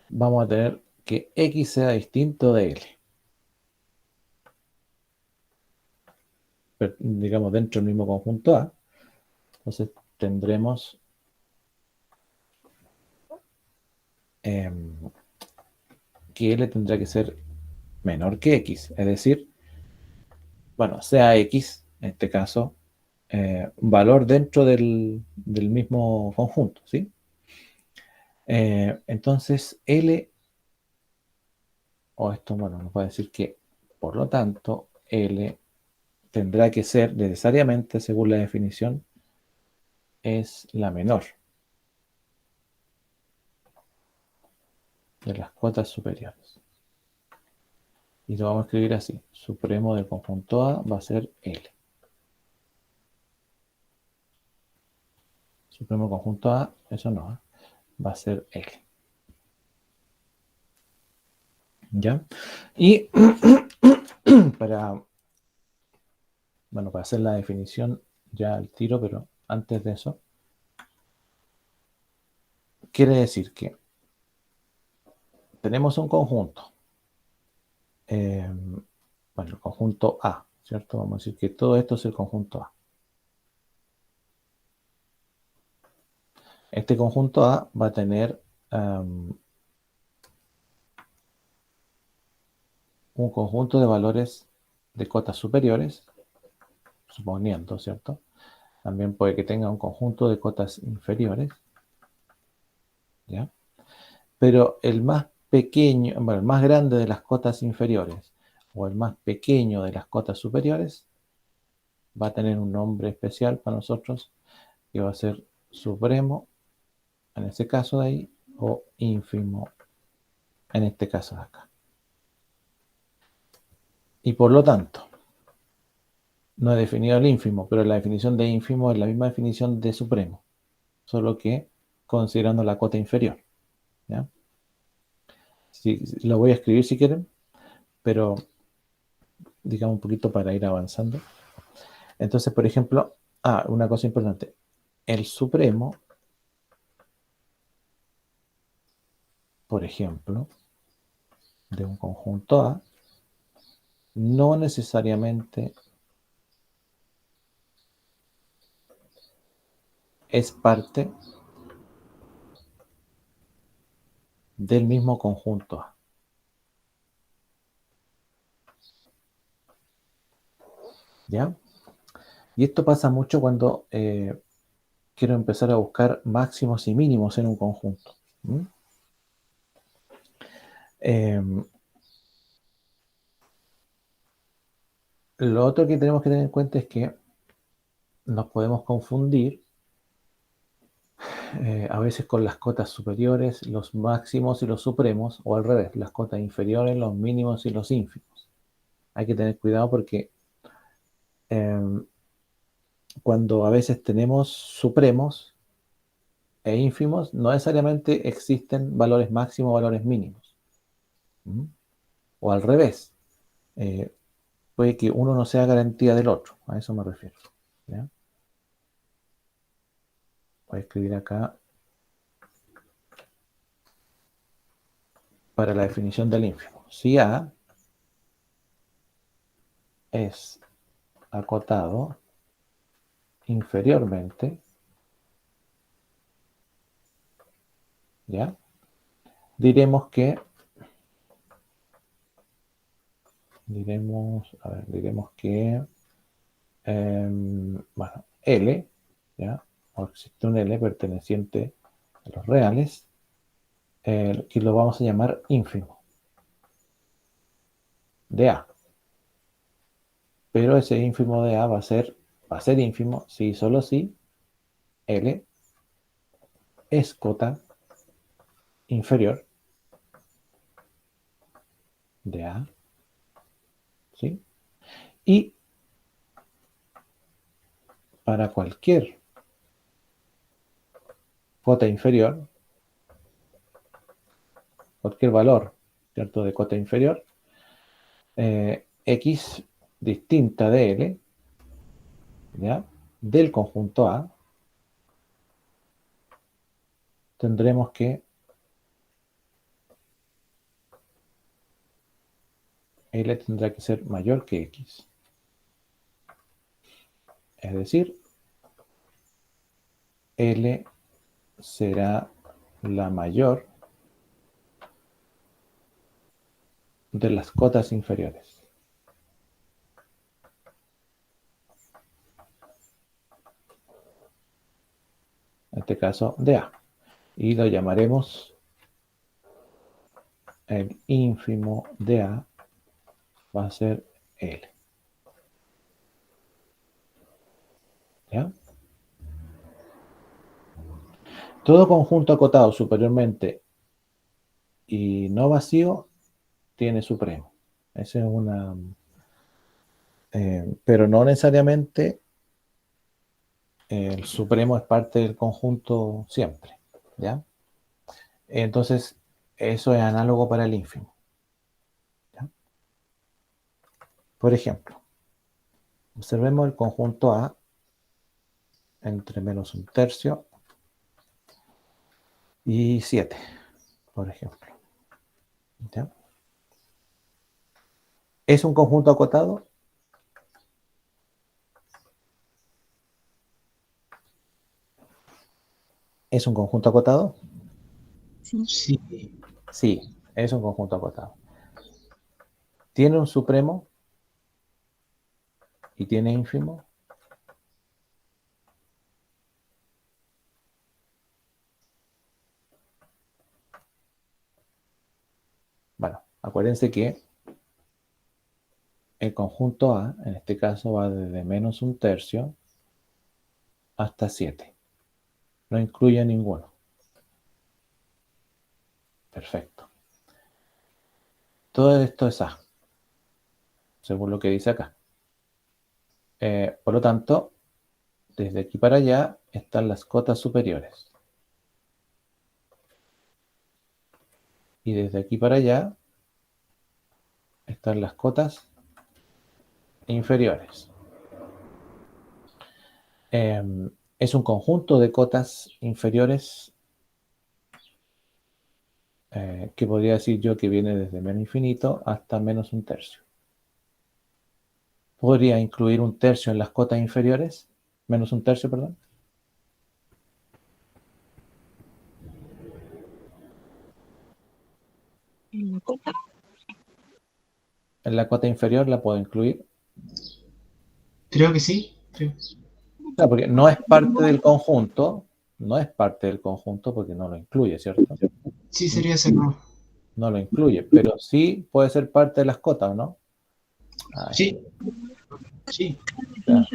vamos a tener que X sea distinto de L. Pero, digamos, dentro del mismo conjunto A. Entonces tendremos que L tendrá que ser menor que X. Es decir, bueno, sea X, en este caso, un valor dentro del mismo conjunto, ¿sí? Entonces, L, o esto, bueno, nos va a decir que, por lo tanto, L tendrá que ser necesariamente, según la definición, es la menor de las cuotas superiores. Y lo vamos a escribir así. Supremo del conjunto A va a ser L. Supremo del conjunto A, eso no, va a ser L. ¿Ya? Y para hacer la definición ya al tiro, pero antes de eso, quiere decir que tenemos un conjunto. El conjunto A, ¿cierto? Vamos a decir que todo esto es el conjunto A. Este conjunto A va a tener un conjunto de valores de cotas superiores, suponiendo, ¿cierto? También puede que tenga un conjunto de cotas inferiores, ¿ya? Pero el más pequeño, bueno, el más grande de las cotas inferiores o el más pequeño de las cotas superiores va a tener un nombre especial para nosotros que va a ser supremo, en ese caso de ahí, o ínfimo, en este caso de acá. Y por lo tanto, no he definido el ínfimo, pero la definición de ínfimo es la misma definición de supremo, solo que considerando la cota inferior. ¿Ya? Lo voy a escribir si quieren, pero digamos un poquito para ir avanzando. Entonces, por ejemplo, una cosa importante, el supremo, por ejemplo, de un conjunto A, no necesariamente es parte del mismo conjunto A. ¿Ya? Y esto pasa mucho cuando quiero empezar a buscar máximos y mínimos en un conjunto. Lo otro que tenemos que tener en cuenta es que nos podemos confundir a veces con las cotas superiores, los máximos y los supremos, o al revés, las cotas inferiores, los mínimos y los ínfimos. Hay que tener cuidado porque cuando a veces tenemos supremos e ínfimos, no necesariamente existen valores máximos o valores mínimos. O al revés, puede que uno no sea garantía del otro, a eso me refiero. ¿Ya? Voy a escribir acá para la definición del ínfimo. Si A es acotado inferiormente, ¿ya? Diremos que bueno, L, ¿ya? O existe un L perteneciente a los reales, que lo vamos a llamar ínfimo de A. Pero ese ínfimo de A va a ser ínfimo si y solo si L es cota inferior de A, ¿sí? Y para cualquier cota inferior, cualquier valor, ¿cierto?, de cota inferior, X distinta de L, ¿ya?, del conjunto A, tendremos que L tendrá que ser mayor que X. Es decir, L será la mayor de las cotas inferiores. En este caso de A. Y lo llamaremos el ínfimo de A, va a ser L. ¿Ya? Todo conjunto acotado superiormente y no vacío tiene supremo. Esa es una... pero no necesariamente el supremo es parte del conjunto siempre. ¿Ya? Entonces, eso es análogo para el ínfimo. ¿Ya? Por ejemplo, observemos el conjunto A entre menos un tercio y 7, por ejemplo. ¿Ya? ¿Es un conjunto acotado? ¿Es un conjunto acotado? Sí. Sí. Sí, es un conjunto acotado. ¿Tiene un supremo y tiene ínfimo? Acuérdense que el conjunto A, en este caso, va desde menos un tercio hasta 7. No incluye ninguno. Perfecto. Todo esto es A, según lo que dice acá. Por lo tanto, desde aquí para allá están las cotas superiores. Y desde aquí para allá están las cotas inferiores. Es un conjunto de cotas inferiores que podría decir yo que viene desde menos infinito hasta menos un tercio. ¿Podría incluir un tercio en las cotas inferiores? Menos un tercio, perdón. En la cota. En la cota inferior la puedo incluir. Creo que sí. Creo. Claro, porque no es parte del conjunto. No es parte del conjunto porque no lo incluye, ¿cierto? Sí, sería ese no. No lo incluye, pero sí puede ser parte de las cotas, ¿no? Ahí Sí. Sí. está, claro.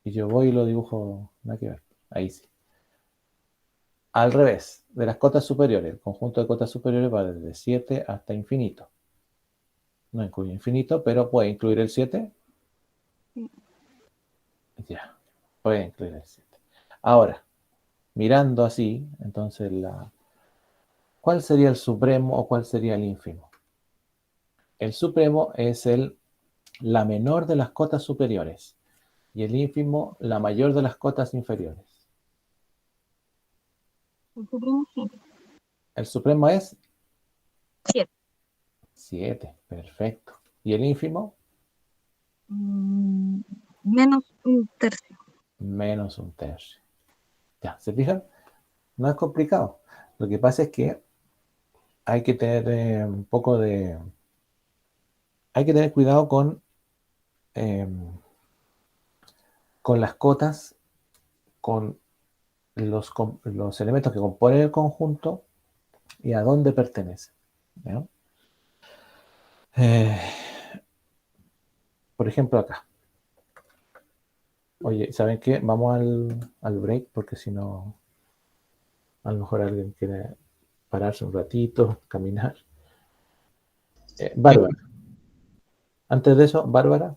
Y yo voy y lo dibujo, nada que ver. Ahí sí. Al revés, de las cotas superiores, el conjunto de cotas superiores va desde 7 hasta infinito. No incluye infinito, pero puede incluir el 7. Ya, puede incluir el 7. Ahora, mirando así, entonces, ¿cuál sería el supremo o cuál sería el ínfimo? El supremo es la menor de las cotas superiores y el ínfimo la mayor de las cotas inferiores. El supremo es 7. 7, perfecto. ¿Y el ínfimo? Menos un tercio. Menos un tercio. Ya, ¿se fijan? No es complicado. Lo que pasa es que hay que tener un poco de... Hay que tener cuidado con las cotas, con los elementos que componen el conjunto y a dónde pertenecen, ¿no? Por ejemplo, acá. Oye, ¿saben qué? Vamos al break porque si no, a lo mejor alguien quiere pararse un ratito, caminar. Bárbara. Antes de eso, Bárbara.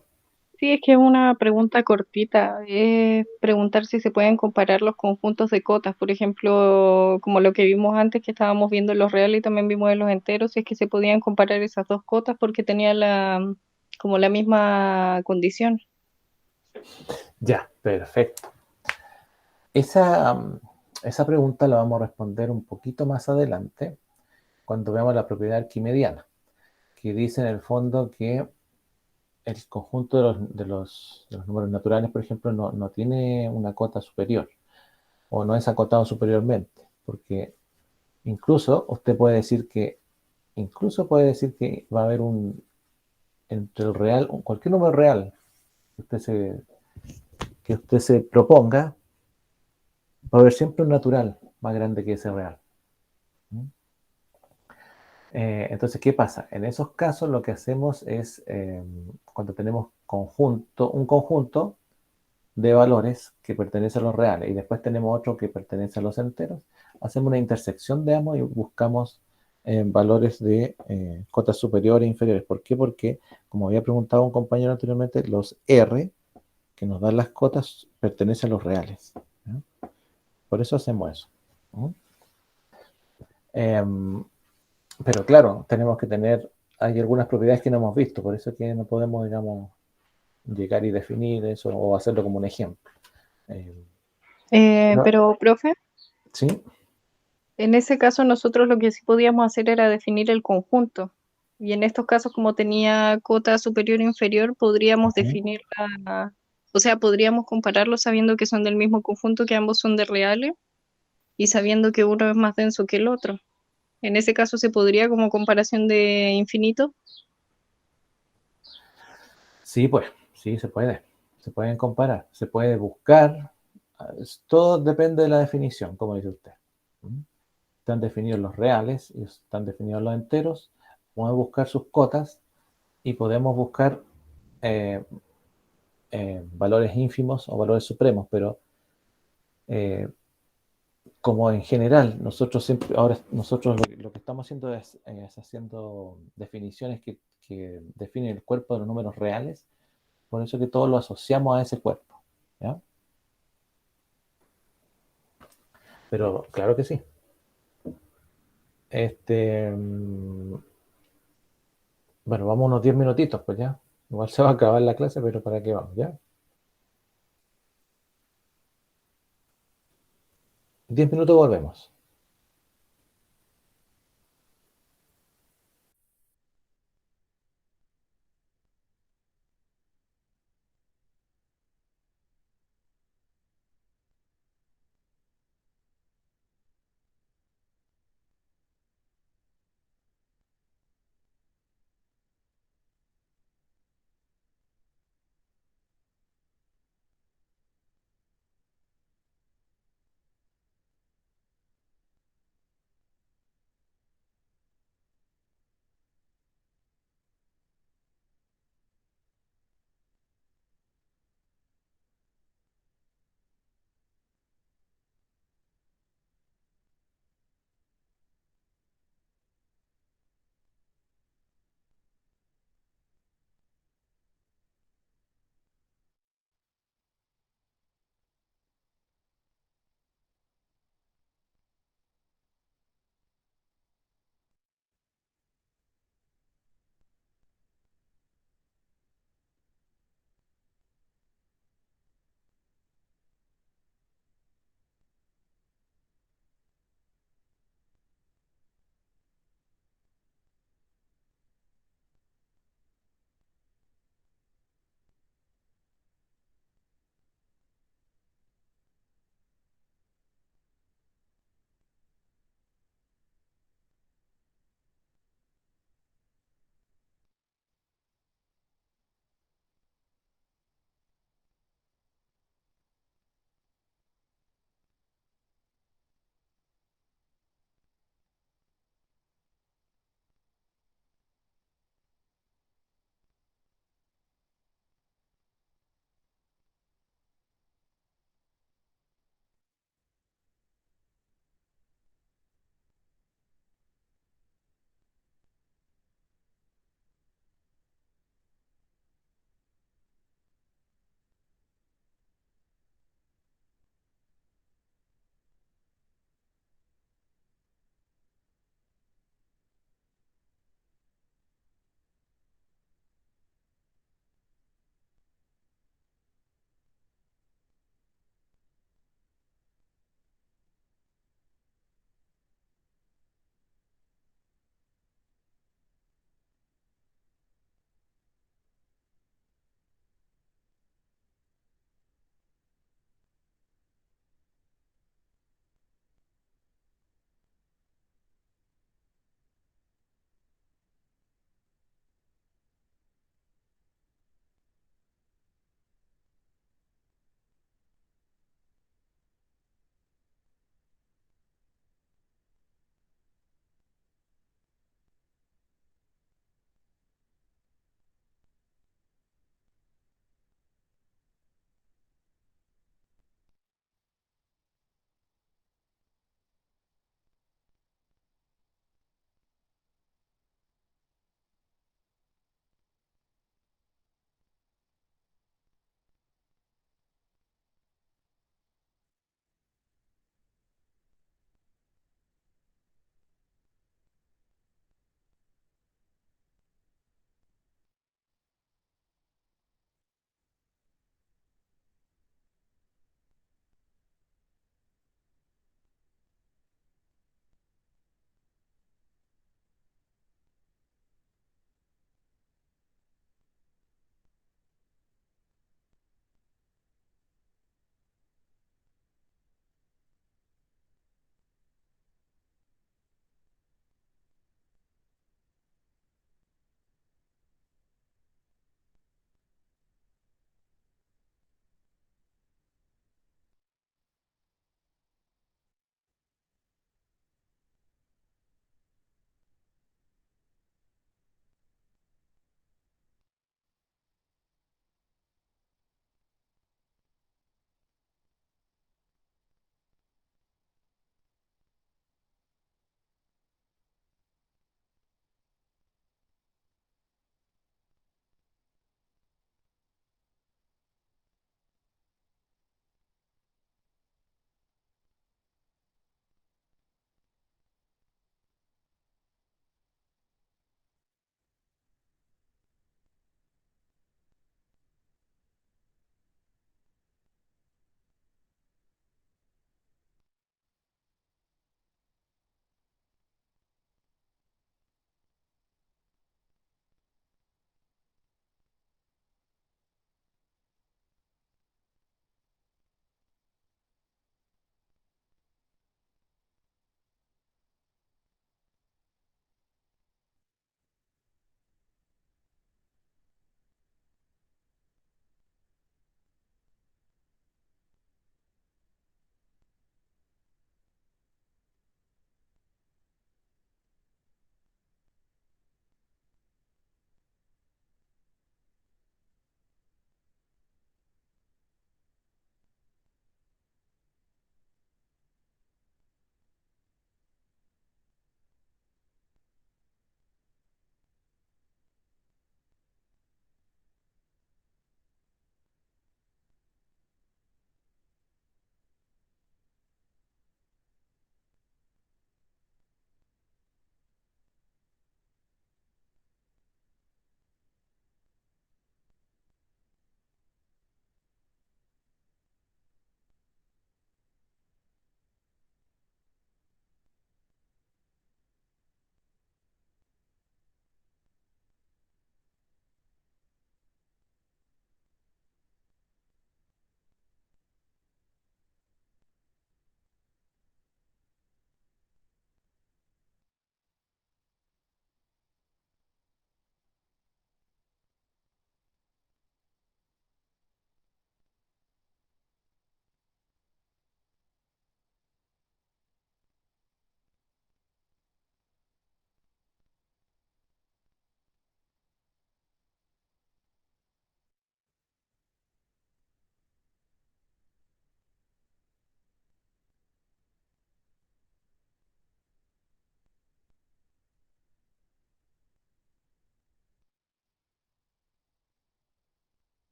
Sí, es que es una pregunta cortita. Es preguntar si se pueden comparar los conjuntos de cotas. Por ejemplo, como lo que vimos antes, que estábamos viendo en los reales y también vimos en los enteros, si es que se podían comparar esas dos cotas porque tenían como la misma condición. Ya, perfecto. Esa, esa pregunta la vamos a responder un poquito más adelante cuando veamos la propiedad arquimediana, que dice en el fondo que el conjunto de los números naturales, por ejemplo, no tiene una cota superior o no es acotado superiormente, porque incluso puede decir que va a haber entre el real, cualquier número real que usted se proponga, va a haber siempre un natural más grande que ese real. Entonces, ¿qué pasa? En esos casos lo que hacemos es, cuando tenemos un conjunto de valores que pertenece a los reales y después tenemos otro que pertenece a los enteros, hacemos una intersección de ambos y buscamos valores de cotas superiores e inferiores. ¿Por qué? Porque, como había preguntado un compañero anteriormente, los R que nos dan las cotas pertenecen a los reales, ¿no? Por eso hacemos eso, ¿no? Pero claro, hay algunas propiedades que no hemos visto, por eso es que no podemos, digamos, llegar y definir eso o hacerlo como un ejemplo. ¿No? Pero, profe, ¿Sí? en ese caso nosotros lo que sí podíamos hacer era definir el conjunto. Y en estos casos, como tenía cota superior e inferior, podríamos definir o sea, podríamos compararlos sabiendo que son del mismo conjunto, que ambos son de reales, y sabiendo que uno es más denso que el otro. En ese caso se podría como comparación de infinito. Sí, pues, sí, se puede. Se pueden comparar, se puede buscar. Todo depende de la definición, como dice usted. Están definidos los reales y están definidos los enteros, podemos buscar sus cotas y podemos buscar valores ínfimos o valores supremos, pero como en general, nosotros siempre, ahora nosotros lo que estamos haciendo es haciendo definiciones que definen el cuerpo de los números reales, por eso que todo lo asociamos a ese cuerpo, ¿ya? Pero claro que sí. Bueno, vamos unos 10 minutitos, pues ya. Igual se va a acabar la clase, pero ¿para qué vamos? ¿Ya? 10 minutos volvemos.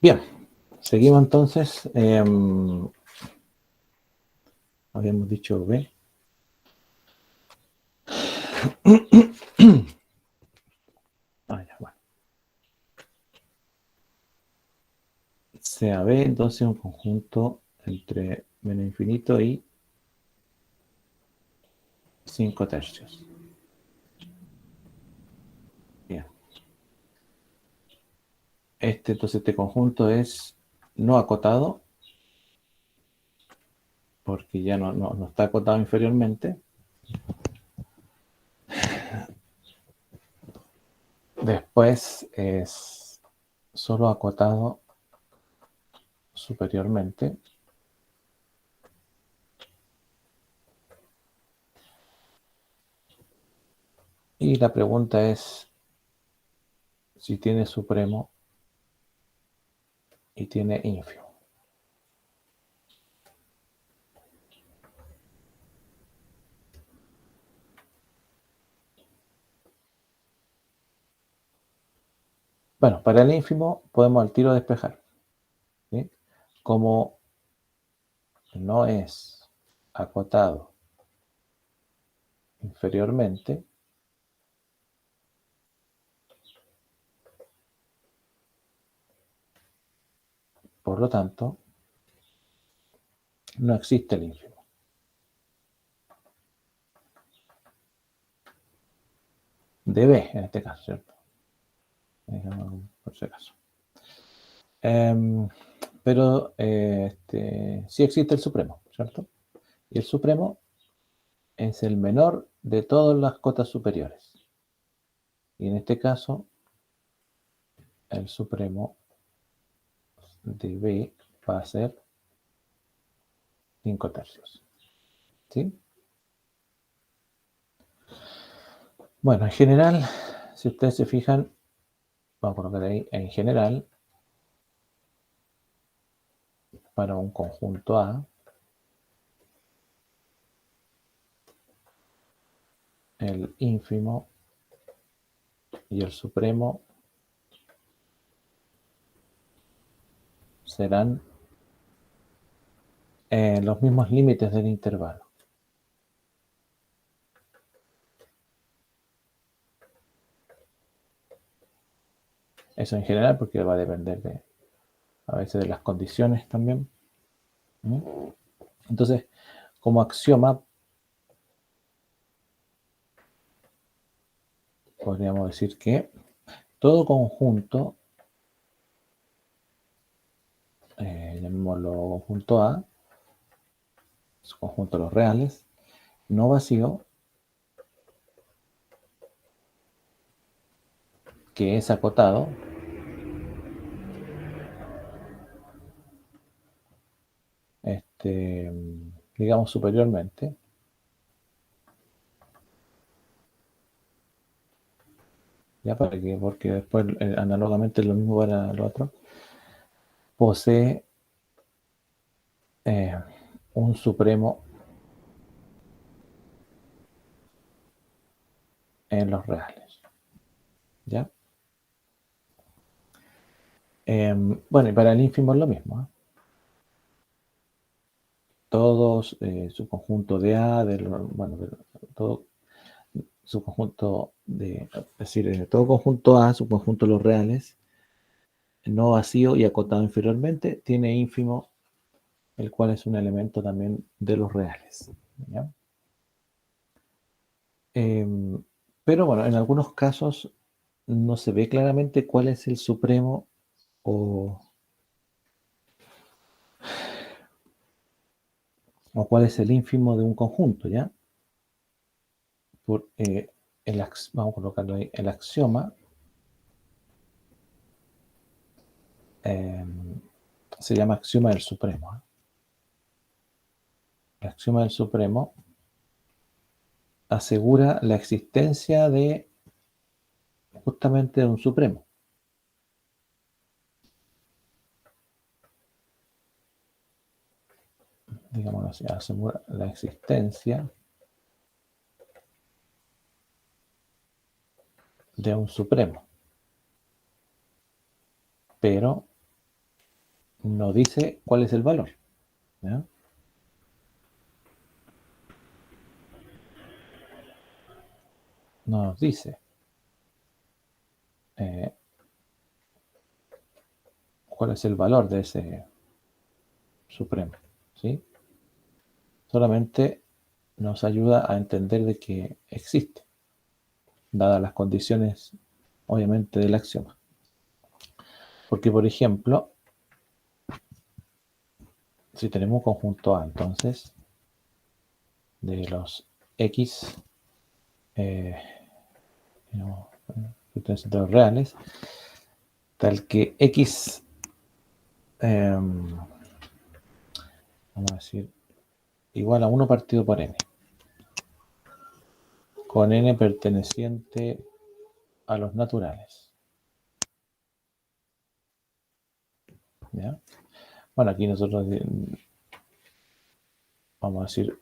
Bien, seguimos entonces. Habíamos dicho B. Ya, bueno. Sea B, entonces un conjunto entre menos infinito y 5 tercios. Bien. Entonces este conjunto es no acotado, porque ya no está acotado inferiormente. Después es solo acotado superiormente. Y la pregunta es si tiene supremo y tiene ínfimo. Bueno, para el ínfimo podemos al tiro despejar, ¿sí? Como no es acotado inferiormente, por lo tanto, no existe el ínfimo. De B, en este caso, ¿cierto? Por si acaso. Pero sí existe el supremo, ¿cierto? Y el supremo es el menor de todas las cotas superiores. Y en este caso, el supremo de B va a ser 5 tercios. ¿Sí? Bueno, en general, si ustedes se fijan, vamos a colocar ahí, en general, para un conjunto A, el ínfimo y el supremo serán los mismos límites del intervalo. Eso en general, porque va a depender a veces de las condiciones también. Entonces, como axioma, podríamos decir que todo conjunto, llamémoslo conjunto A, su conjunto de los reales, no vacío, que es acotado, digamos superiormente, ya para que, porque después análogamente lo mismo para el otro, posee un supremo en los reales, ¿ya? Bueno, y para el ínfimo es lo mismo, ¿eh? Todos su conjunto de A, todo su conjunto es decir, todo conjunto A, su conjunto de los reales, no vacío y acotado inferiormente, tiene ínfimo, el cual es un elemento también de los reales, ¿ya? Pero bueno, en algunos casos no se ve claramente cuál es el supremo o cuál es el ínfimo de un conjunto, ¿ya? Vamos a colocarlo ahí, el axioma se llama axioma del supremo, ¿eh? El axioma del supremo asegura la existencia de justamente de un supremo. Digámoslo así, asegura la existencia de un supremo. Pero no dice cuál es el valor, ¿ya? No nos dice cuál es el valor de ese supremo, ¿sí? Solamente nos ayuda a entender de que existe, dadas las condiciones, obviamente, del axioma. Porque, por ejemplo, si tenemos un conjunto A, entonces, de los X, de los reales, tal que X, vamos a decir, igual a 1 partido por N, con N perteneciente a los naturales. ¿Ya? Bueno, aquí nosotros vamos a decir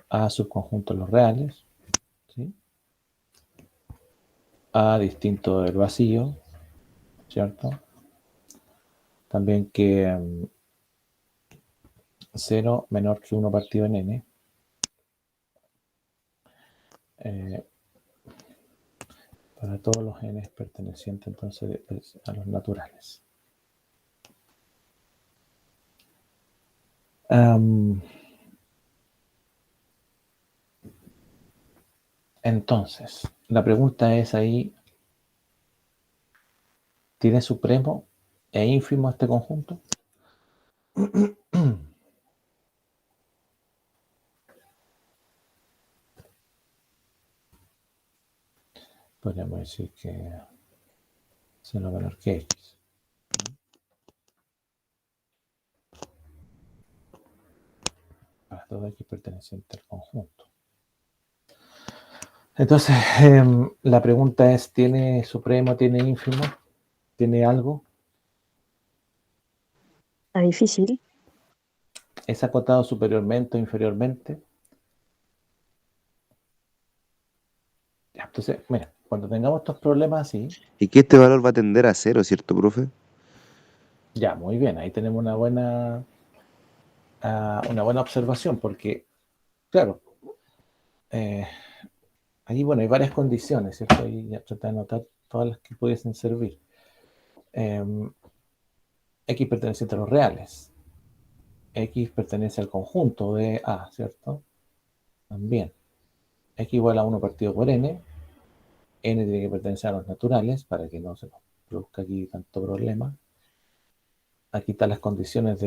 A subconjunto de los reales, ¿sí? A distinto del vacío, ¿cierto? También que 0 menor que 1 partido en N. Para todos los N pertenecientes entonces a los naturales. Entonces, la pregunta es ahí, ¿tiene supremo e ínfimo este conjunto? Podríamos decir que es lo menor que X. Para todo X perteneciente al conjunto. Entonces, la pregunta es, ¿tiene supremo, tiene ínfimo? ¿Tiene algo? Está difícil. ¿Es acotado superiormente o inferiormente? Ya, entonces, mira, cuando tengamos estos problemas así... Y que este valor va a tender a 0, ¿cierto, profe? Ya, muy bien, ahí tenemos una buena observación, porque, claro, ahí, bueno, hay varias condiciones, ¿cierto? Ahí ya traté de anotar todas las que pudiesen servir. X perteneciente a los reales. X pertenece al conjunto de A, ¿cierto? También. X igual a 1 partido por N. N tiene que pertenecer a los naturales para que no se nos produzca aquí tanto problema. Aquí están las condiciones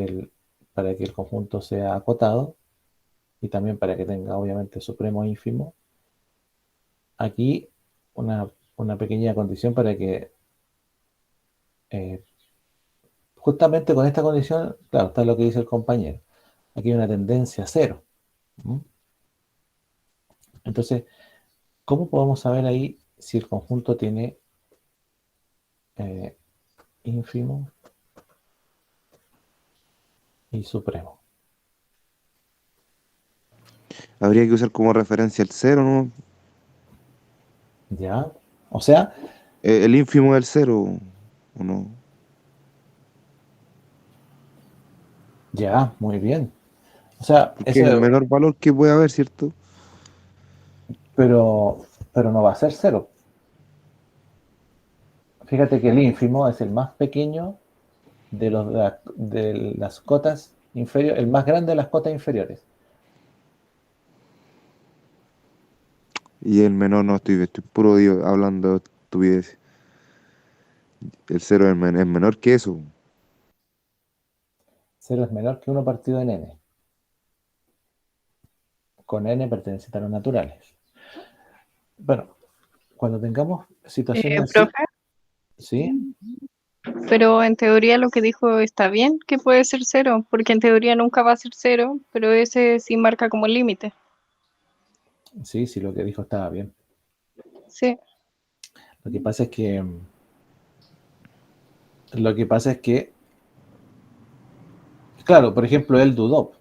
para que el conjunto sea acotado y también para que tenga, obviamente, supremo e ínfimo. Aquí una pequeña condición para que justamente con esta condición, claro, está lo que dice el compañero. Aquí hay una tendencia a 0. Entonces, ¿cómo podemos saber ahí si el conjunto tiene ínfimo y supremo? Habría que usar como referencia el 0, ¿no? ¿Ya? O sea, El ínfimo del 0, ¿o no? ya, muy bien. O sea, Porque es el menor valor que puede haber, ¿cierto? pero no va a ser 0. Fíjate que el ínfimo es el más pequeño de las cotas inferiores, el más grande de las cotas inferiores. Y el menor no, estoy puro hablando de estupidez. El 0 es menor que eso. 0 es menor que 1 partido en N. Con N pertenece a los naturales. Bueno, cuando tengamos situaciones así, Profe, ¿sí? pero en teoría lo que dijo está bien, que puede ser 0, porque en teoría nunca va a ser 0, pero ese sí marca como límite. Sí, lo que dijo estaba bien. Sí. Lo que pasa es que, claro, por ejemplo, él dudó.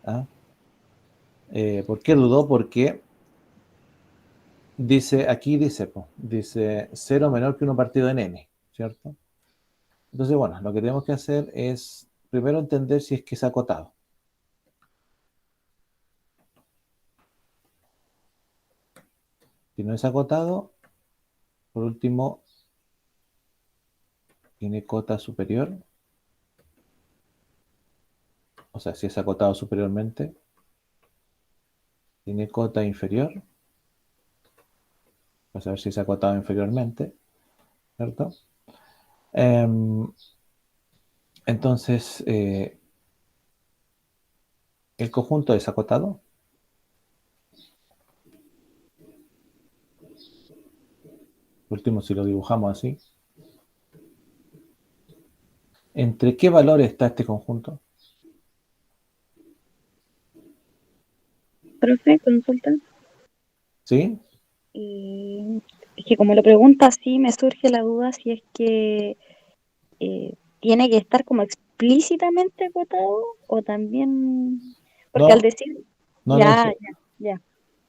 ¿Ah? ¿Por qué dudó? Porque dice 0 menor que 1 partido en N, ¿cierto? Entonces, bueno, lo que tenemos que hacer es primero entender si es que es acotado. Si no es acotado, por último, tiene cota superior. O sea, si es acotado superiormente, tiene cota inferior. Vamos a ver si es acotado inferiormente, ¿cierto? Entonces, el conjunto es acotado. Por último, si lo dibujamos así. ¿Entre qué valores está este conjunto? Profe, consulta. ¿Sí? Es que como lo pregunta así, me surge la duda si es que tiene que estar como explícitamente acotado o también, porque al No, decir, no, ya, ya,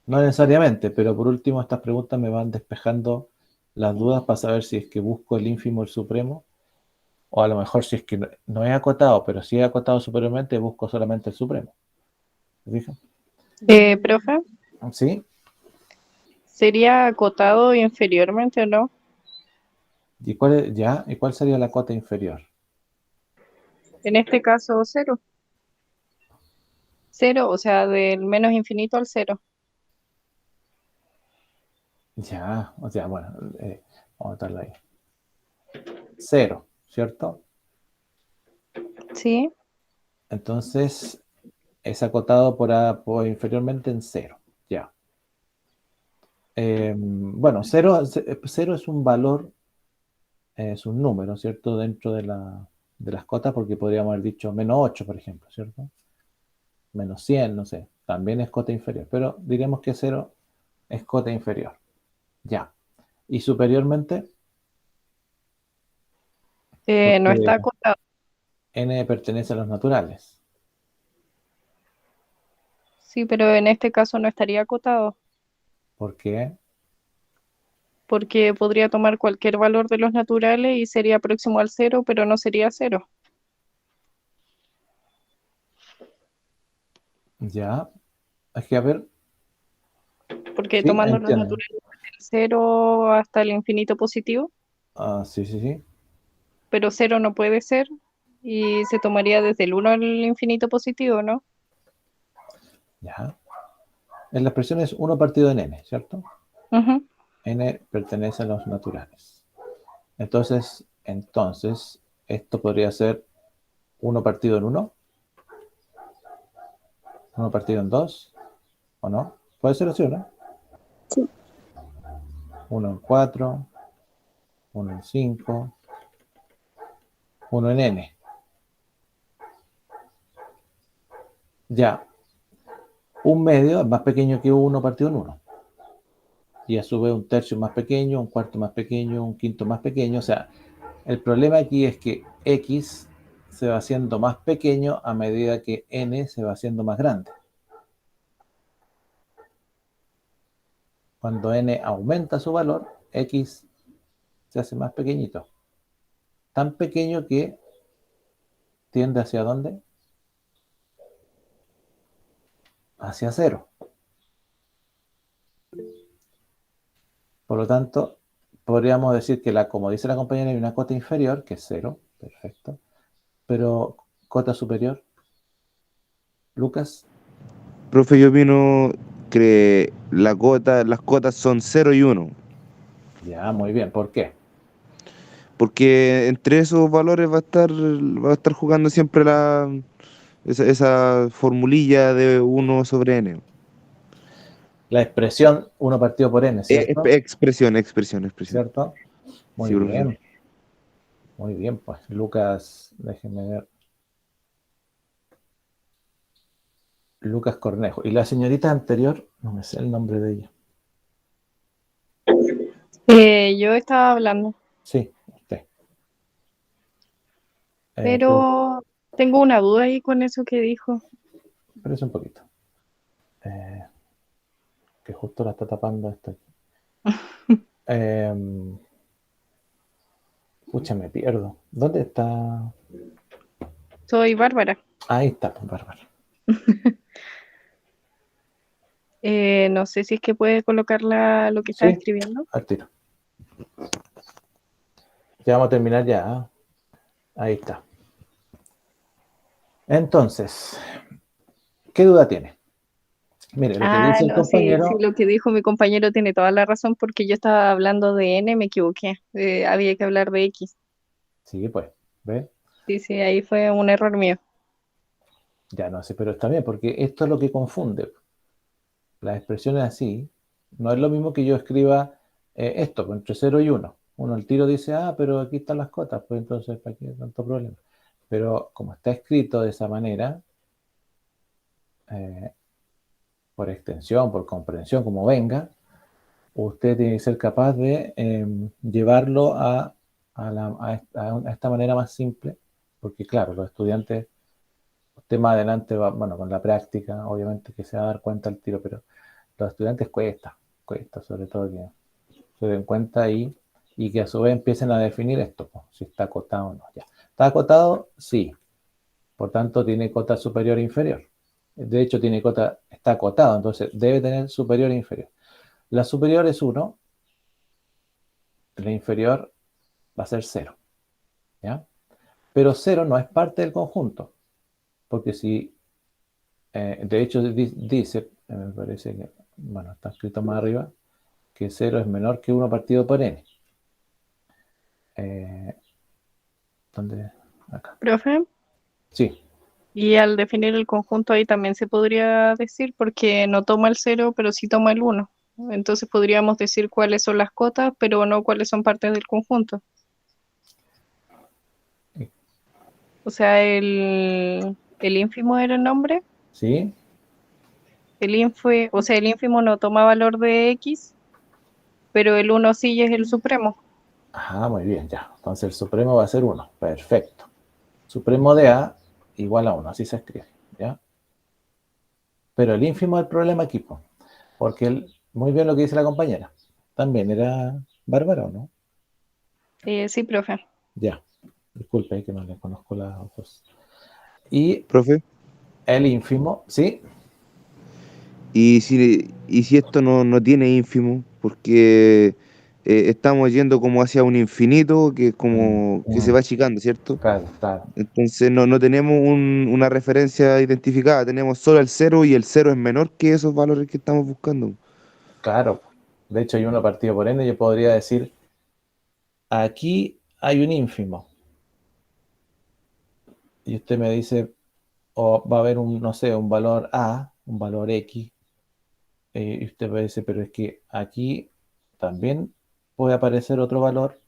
no necesariamente, pero por último estas preguntas me van despejando las dudas para saber si es que busco el ínfimo o el supremo, o a lo mejor si es que no es acotado, pero si es acotado superiormente, busco solamente el supremo. ¿Se fijan? Profe, ¿Sí? ¿sería acotado inferiormente o no? ¿Y ¿y cuál sería la cota inferior? En este caso, cero. Cero, o sea, del menos infinito al cero. Ya, o sea, bueno, vamos a darle ahí. Cero, ¿cierto? ¿Sí? Entonces es acotado por inferiormente en cero. Ya. Bueno, cero es un valor, es un número, ¿cierto? Dentro de las cotas, porque podríamos haber dicho -8, por ejemplo, ¿cierto? -100, no sé. También es cota inferior, pero diremos que cero es cota inferior. Ya. Y superiormente, No porque está acotado. n pertenece a los naturales. Sí, pero en este caso no estaría acotado, ¿Por qué? porque podría tomar cualquier valor de los naturales y sería próximo al cero, pero no sería cero, Ya. Es que, a ver, porque sí, tomando los entiendo. naturales del cero hasta el infinito positivo, Ah, sí, sí, sí. pero cero no puede ser y se tomaría desde el uno al infinito positivo, ¿no? Ya. En la expresión es 1 partido en n, ¿cierto? Ujú. N pertenece a los naturales. Entonces, esto podría ser 1 partido en 1, 1 partido en 2, ¿o no? Puede ser así, ¿no? sí. 1 en 4, 1 en 5, 1 en n. Ya, un medio es más pequeño que 1 partido en 1. Y a su vez un tercio más pequeño, un cuarto más pequeño, un quinto más pequeño. O sea, el problema aquí es que x se va haciendo más pequeño a medida que n se va haciendo más grande. Cuando n aumenta su valor, x se hace más pequeñito. Tan pequeño que tiende hacia dónde? Hacia cero. Por lo tanto, podríamos decir que, como dice la compañera, hay una cota inferior, que es cero, perfecto. Pero cota superior, Lucas, Profe, yo opino que las cotas son 0 y 1, ya, muy bien. ¿Por qué? porque entre esos valores va a estar jugando siempre esa formulilla de 1 sobre n. La expresión 1 partido por n, ¿cierto? Expresión. ¿Cierto? Sí, profesor. Muy bien, pues Lucas, déjenme ver. Lucas Cornejo. Y la señorita anterior, no me sé el nombre de ella. Yo estaba hablando, Sí, usted. Pues, pero tengo una duda ahí con eso que dijo. espérese un poquito. Eh, que justo la está tapando esto. Pucha, me pierdo. ¿Dónde está? Soy Bárbara. Ahí está, pues, Bárbara. No sé si es que puede colocar lo que está Sí, escribiendo. al tiro. Ya vamos a terminar ya. ¿Ah? Ahí está. Entonces, ¿qué duda tiene? Mire, lo que dice el No, sí, sí, compañero, lo que dijo mi compañero tiene toda la razón porque yo estaba hablando de N, me equivoqué. Había que hablar de X. sí, pues, ¿ve? Sí, sí, ahí fue un error mío. Ya no sé, pero está bien, porque esto es lo que confunde. Las expresiones así, no es lo mismo que yo escriba esto, pues, entre 0 y 1. Uno al tiro dice, pero aquí están las cotas, pues entonces, ¿para qué tanto problema? Pero como está escrito de esa manera, eh, por extensión, por comprensión, como venga, usted tiene que ser capaz de llevarlo a esta manera más simple, porque claro, los estudiantes, usted más adelante va, bueno, con la práctica, obviamente que se va a dar cuenta al tiro, pero los estudiantes cuesta sobre todo que se den cuenta y que a su vez empiecen a definir esto, pues, si está acotado o no. Ya. ¿Está acotado? Sí. Por tanto, tiene cota superior e inferior. De hecho, está acotado, entonces debe tener superior e inferior. La superior es 1, la inferior va a ser 0. ¿Ya? Pero 0 no es parte del conjunto, porque si, de hecho, dice, me parece que, bueno, está escrito más arriba, que 0 es menor que 1 partido por n. ¿Dónde? Acá. Profe, Sí, y al definir el conjunto ahí también se podría decir porque no toma el 0, pero sí toma el 1. Entonces podríamos decir cuáles son las cotas, pero no cuáles son partes del conjunto. O sea, el ínfimo era el nombre. sí. O sea, el ínfimo no toma valor de X, pero el 1 sí y es el supremo. Ajá, muy bien, ya. Entonces el supremo va a ser 1. Perfecto. Supremo de A igual a 1, así se escribe, ¿ya? Pero el ínfimo es el problema aquí, po, porque muy bien lo que dice la compañera. También era Bárbara, ¿o no? Sí, profe. Ya. Disculpe que no le conozco las ojos. Y Profe. el ínfimo, ¿sí? Y si esto no tiene ínfimo, porque estamos yendo como hacia un infinito que como que se va achicando, ¿cierto? Claro, claro. Entonces no tenemos una referencia identificada, tenemos solo el cero y el cero es menor que esos valores que estamos buscando. Claro. De hecho, hay 1 partido por n. Yo podría decir, aquí hay un ínfimo. Y usted me dice, o va a haber no sé, un valor A, un valor X. Y usted puede decir, pero es que aquí también puede aparecer otro valor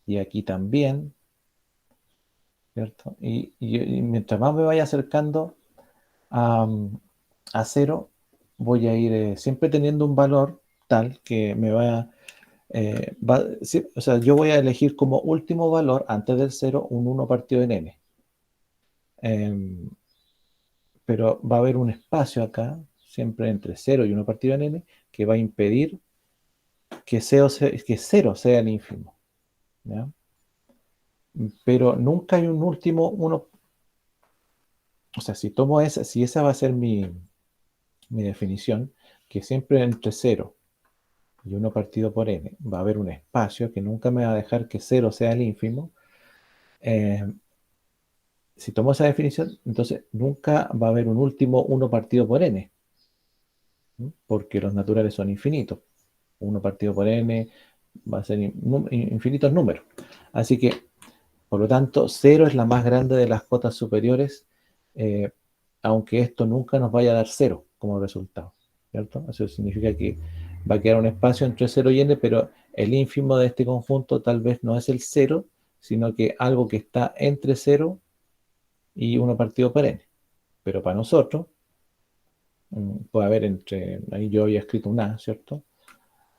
y aquí también, ¿cierto? Y mientras más me vaya acercando a, a 0, voy a ir siempre teniendo un valor tal que me sí, o sea, yo voy a elegir como último valor, antes del 0, un 1 partido en n. Em, pero va a haber un espacio acá, siempre entre 0 y 1 partido en n, que va a impedir que 0 sea el ínfimo, ¿ya? Pero nunca hay un último uno. O sea, si esa va a ser mi definición, que siempre entre 0 y 1 partido por n va a haber un espacio que nunca me va a dejar que 0 sea el ínfimo. eh, si tomo esa definición, entonces nunca va a haber un último 1 partido por n, ¿no? Porque los naturales son infinitos. 1 partido por n va a ser infinitos números. Así que, por lo tanto, 0 es la más grande de las cotas superiores, eh, aunque esto nunca nos vaya a dar 0 como resultado, ¿cierto? Eso significa que va a quedar un espacio entre 0 y n, pero el ínfimo de este conjunto tal vez no es el 0, sino que algo que está entre 0 y 1 partido por n. Pero para nosotros, puede haber ahí yo había escrito un a, ¿cierto?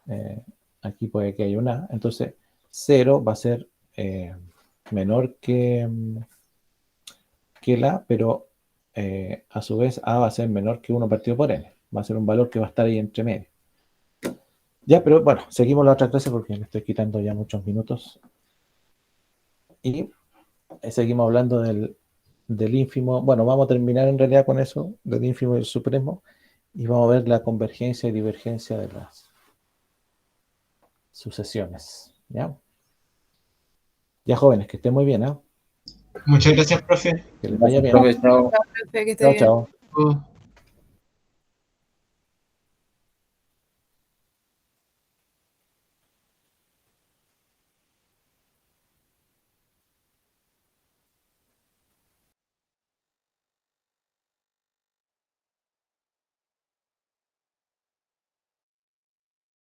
Eh, aquí puede que haya un a, entonces 0 va a ser menor que la, pero a su vez a va a ser menor que 1 partido por n. Va a ser un valor que va a estar ahí entre medio. Ya, pero bueno, seguimos la otra clase porque me estoy quitando ya muchos minutos. Y seguimos hablando del ínfimo. Bueno, vamos a terminar en realidad con eso, del ínfimo y el supremo, y vamos a ver la convergencia y divergencia de las sucesiones. ¿Ya? Ya, jóvenes, que estén muy bien, ¿eh? Muchas gracias, profe. Que les vaya bien. Profe, chao. Chao, profe, que esté Chao, bien. chao. Oh.